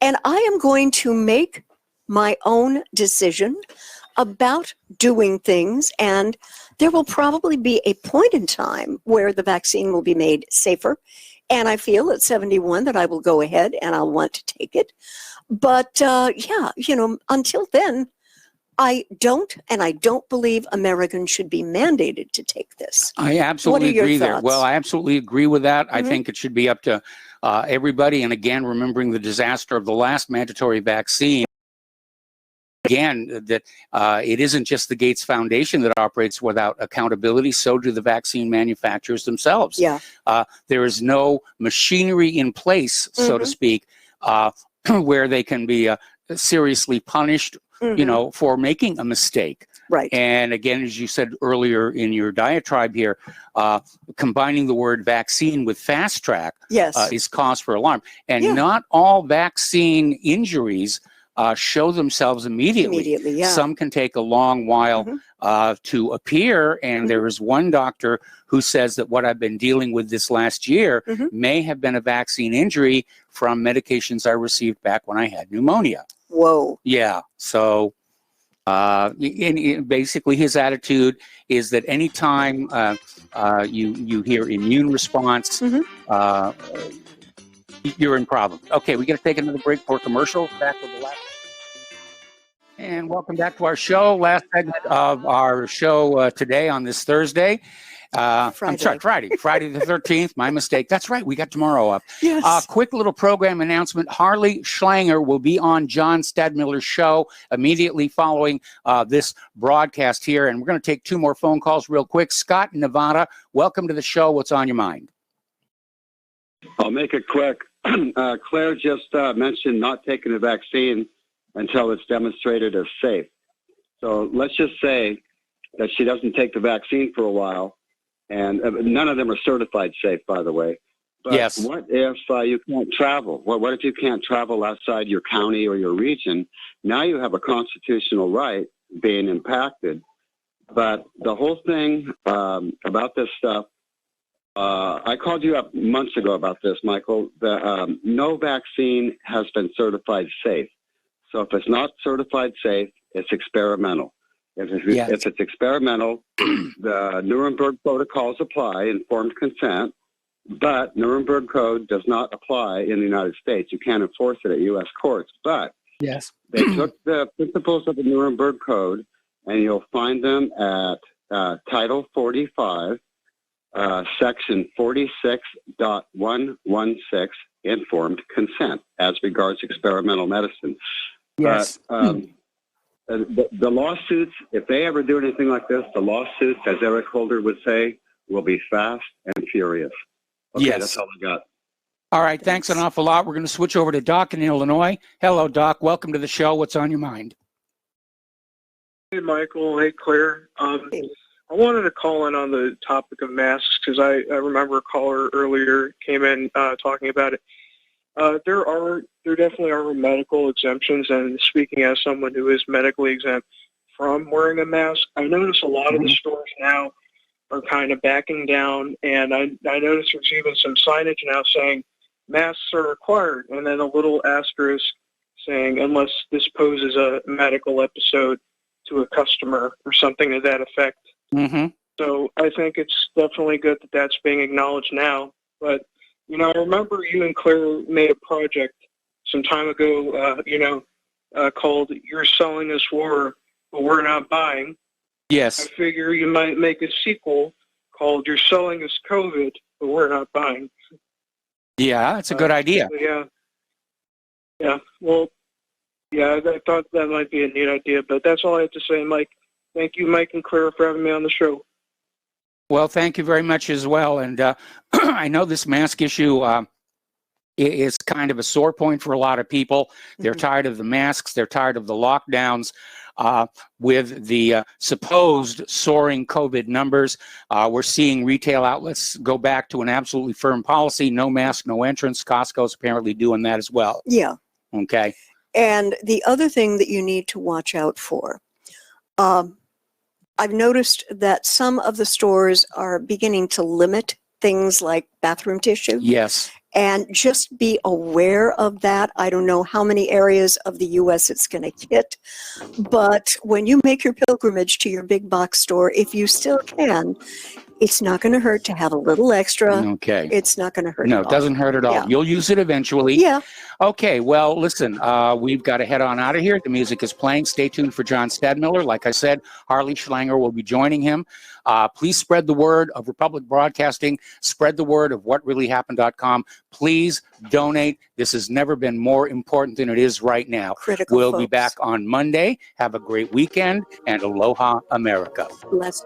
And I am going to make my own decision about doing things. And there will probably be a point in time where the vaccine will be made safer. And I feel at 71 that I will go ahead and I'll want to take it. But yeah, you know, until then, I don't believe Americans should be mandated to take this. I absolutely agree there. Thoughts? Well, I absolutely agree with that. I think it should be up to everybody. And again, remembering the disaster of the last mandatory vaccine, again, that it isn't just the Gates Foundation that operates without accountability. So do the vaccine manufacturers themselves. Yeah. There is no machinery in place, so to speak, where they can be seriously punished, you know, for making a mistake. Right. And again, as you said earlier in your diatribe here, combining the word vaccine with fast track is cause for alarm. And not all vaccine injuries show themselves immediately. Some can take a long while to appear. And there is one doctor who says that what I've been dealing with this last year may have been a vaccine injury from medications I received back when I had pneumonia. Whoa. Yeah. So Basically, his attitude is that anytime you hear immune response, you're in problem. Okay, we got to take another break for commercial. Back with the last. And welcome back to our show. Last segment of our show today on this Thursday. I'm sorry, Friday the 13th. My mistake. That's right. We got tomorrow up. Yes. Quick little program announcement. Harley Schlanger will be on John Stadmiller's show immediately following this broadcast here. And we're going to take 2 more phone calls real quick. Scott in Nevada, welcome to the show. What's on your mind? I'll make it quick. Claire just mentioned not taking the vaccine until it's demonstrated as safe. So let's just say that she doesn't take the vaccine for a while. And none of them are certified safe, by the way. But yes. What if you can't travel? What if you can't travel outside your county or your region? Now you have a constitutional right being impacted. But the whole thing about this stuff, I called you up months ago about this, Michael. No vaccine has been certified safe. So if it's not certified safe, it's experimental. If it's experimental, the Nuremberg protocols apply, informed consent, but Nuremberg Code does not apply in the United States. You can't enforce it at U.S. courts. But yes, they took the principles of the Nuremberg Code, and you'll find them at Title 45, Section 46.116, informed consent, as regards experimental medicine. Yes. But, the lawsuits, if they ever do anything like this, the lawsuits, as Eric Holder would say, will be fast and furious. Okay, yes. That's all I got. All right, thanks an awful lot. We're going to switch over to Doc in Illinois. Hello, Doc. Welcome to the show. What's on your mind? Hey, Michael. Hey, Claire. I wanted to call in on the topic of masks because I remember a caller earlier came in talking about it. There definitely are medical exemptions, and speaking as someone who is medically exempt from wearing a mask, I notice a lot of the stores now are kind of backing down, and I notice there's even some signage now saying masks are required, and then a little asterisk saying unless this poses a medical episode to a customer or something to that effect. So I think it's definitely good that that's being acknowledged now, but I remember you and Claire made a project some time ago, called You're Selling Us War, but We're Not Buying. Yes. I figure you might make a sequel called You're Selling Us COVID, but We're Not Buying. Yeah, that's a good idea. Yeah. Well, I thought that might be a neat idea, but that's all I have to say, Mike. Thank you, Mike and Claire, for having me on the show. Well, thank you very much as well. And I know this mask issue is kind of a sore point for a lot of people. They're tired of the masks. They're tired of the lockdowns. With the supposed soaring COVID numbers, we're seeing retail outlets go back to an absolutely firm policy. No mask, no entrance. Costco's apparently doing that as well. Yeah. Okay. And the other thing that you need to watch out for, I've noticed that some of the stores are beginning to limit things like bathroom tissue. Yes. And just be aware of that. I don't know how many areas of the U.S. it's going to hit, but when you make your pilgrimage to your big box store, if you still can, it's not going to hurt to have a little extra. Okay. It's not going to hurt. No, it doesn't hurt at all. Yeah. You'll use it eventually. Yeah. Okay, well, listen, we've got to head on out of here. The music is playing. Stay tuned for John Stadmiller. Like I said, Harley Schlanger will be joining him. Please spread the word of Republic Broadcasting. Spread the word of whatreallyhappened.com. Please donate. This has never been more important than it is right now. Critical We'll folks. be back on Monday. Have a great weekend, and aloha, America. Bless.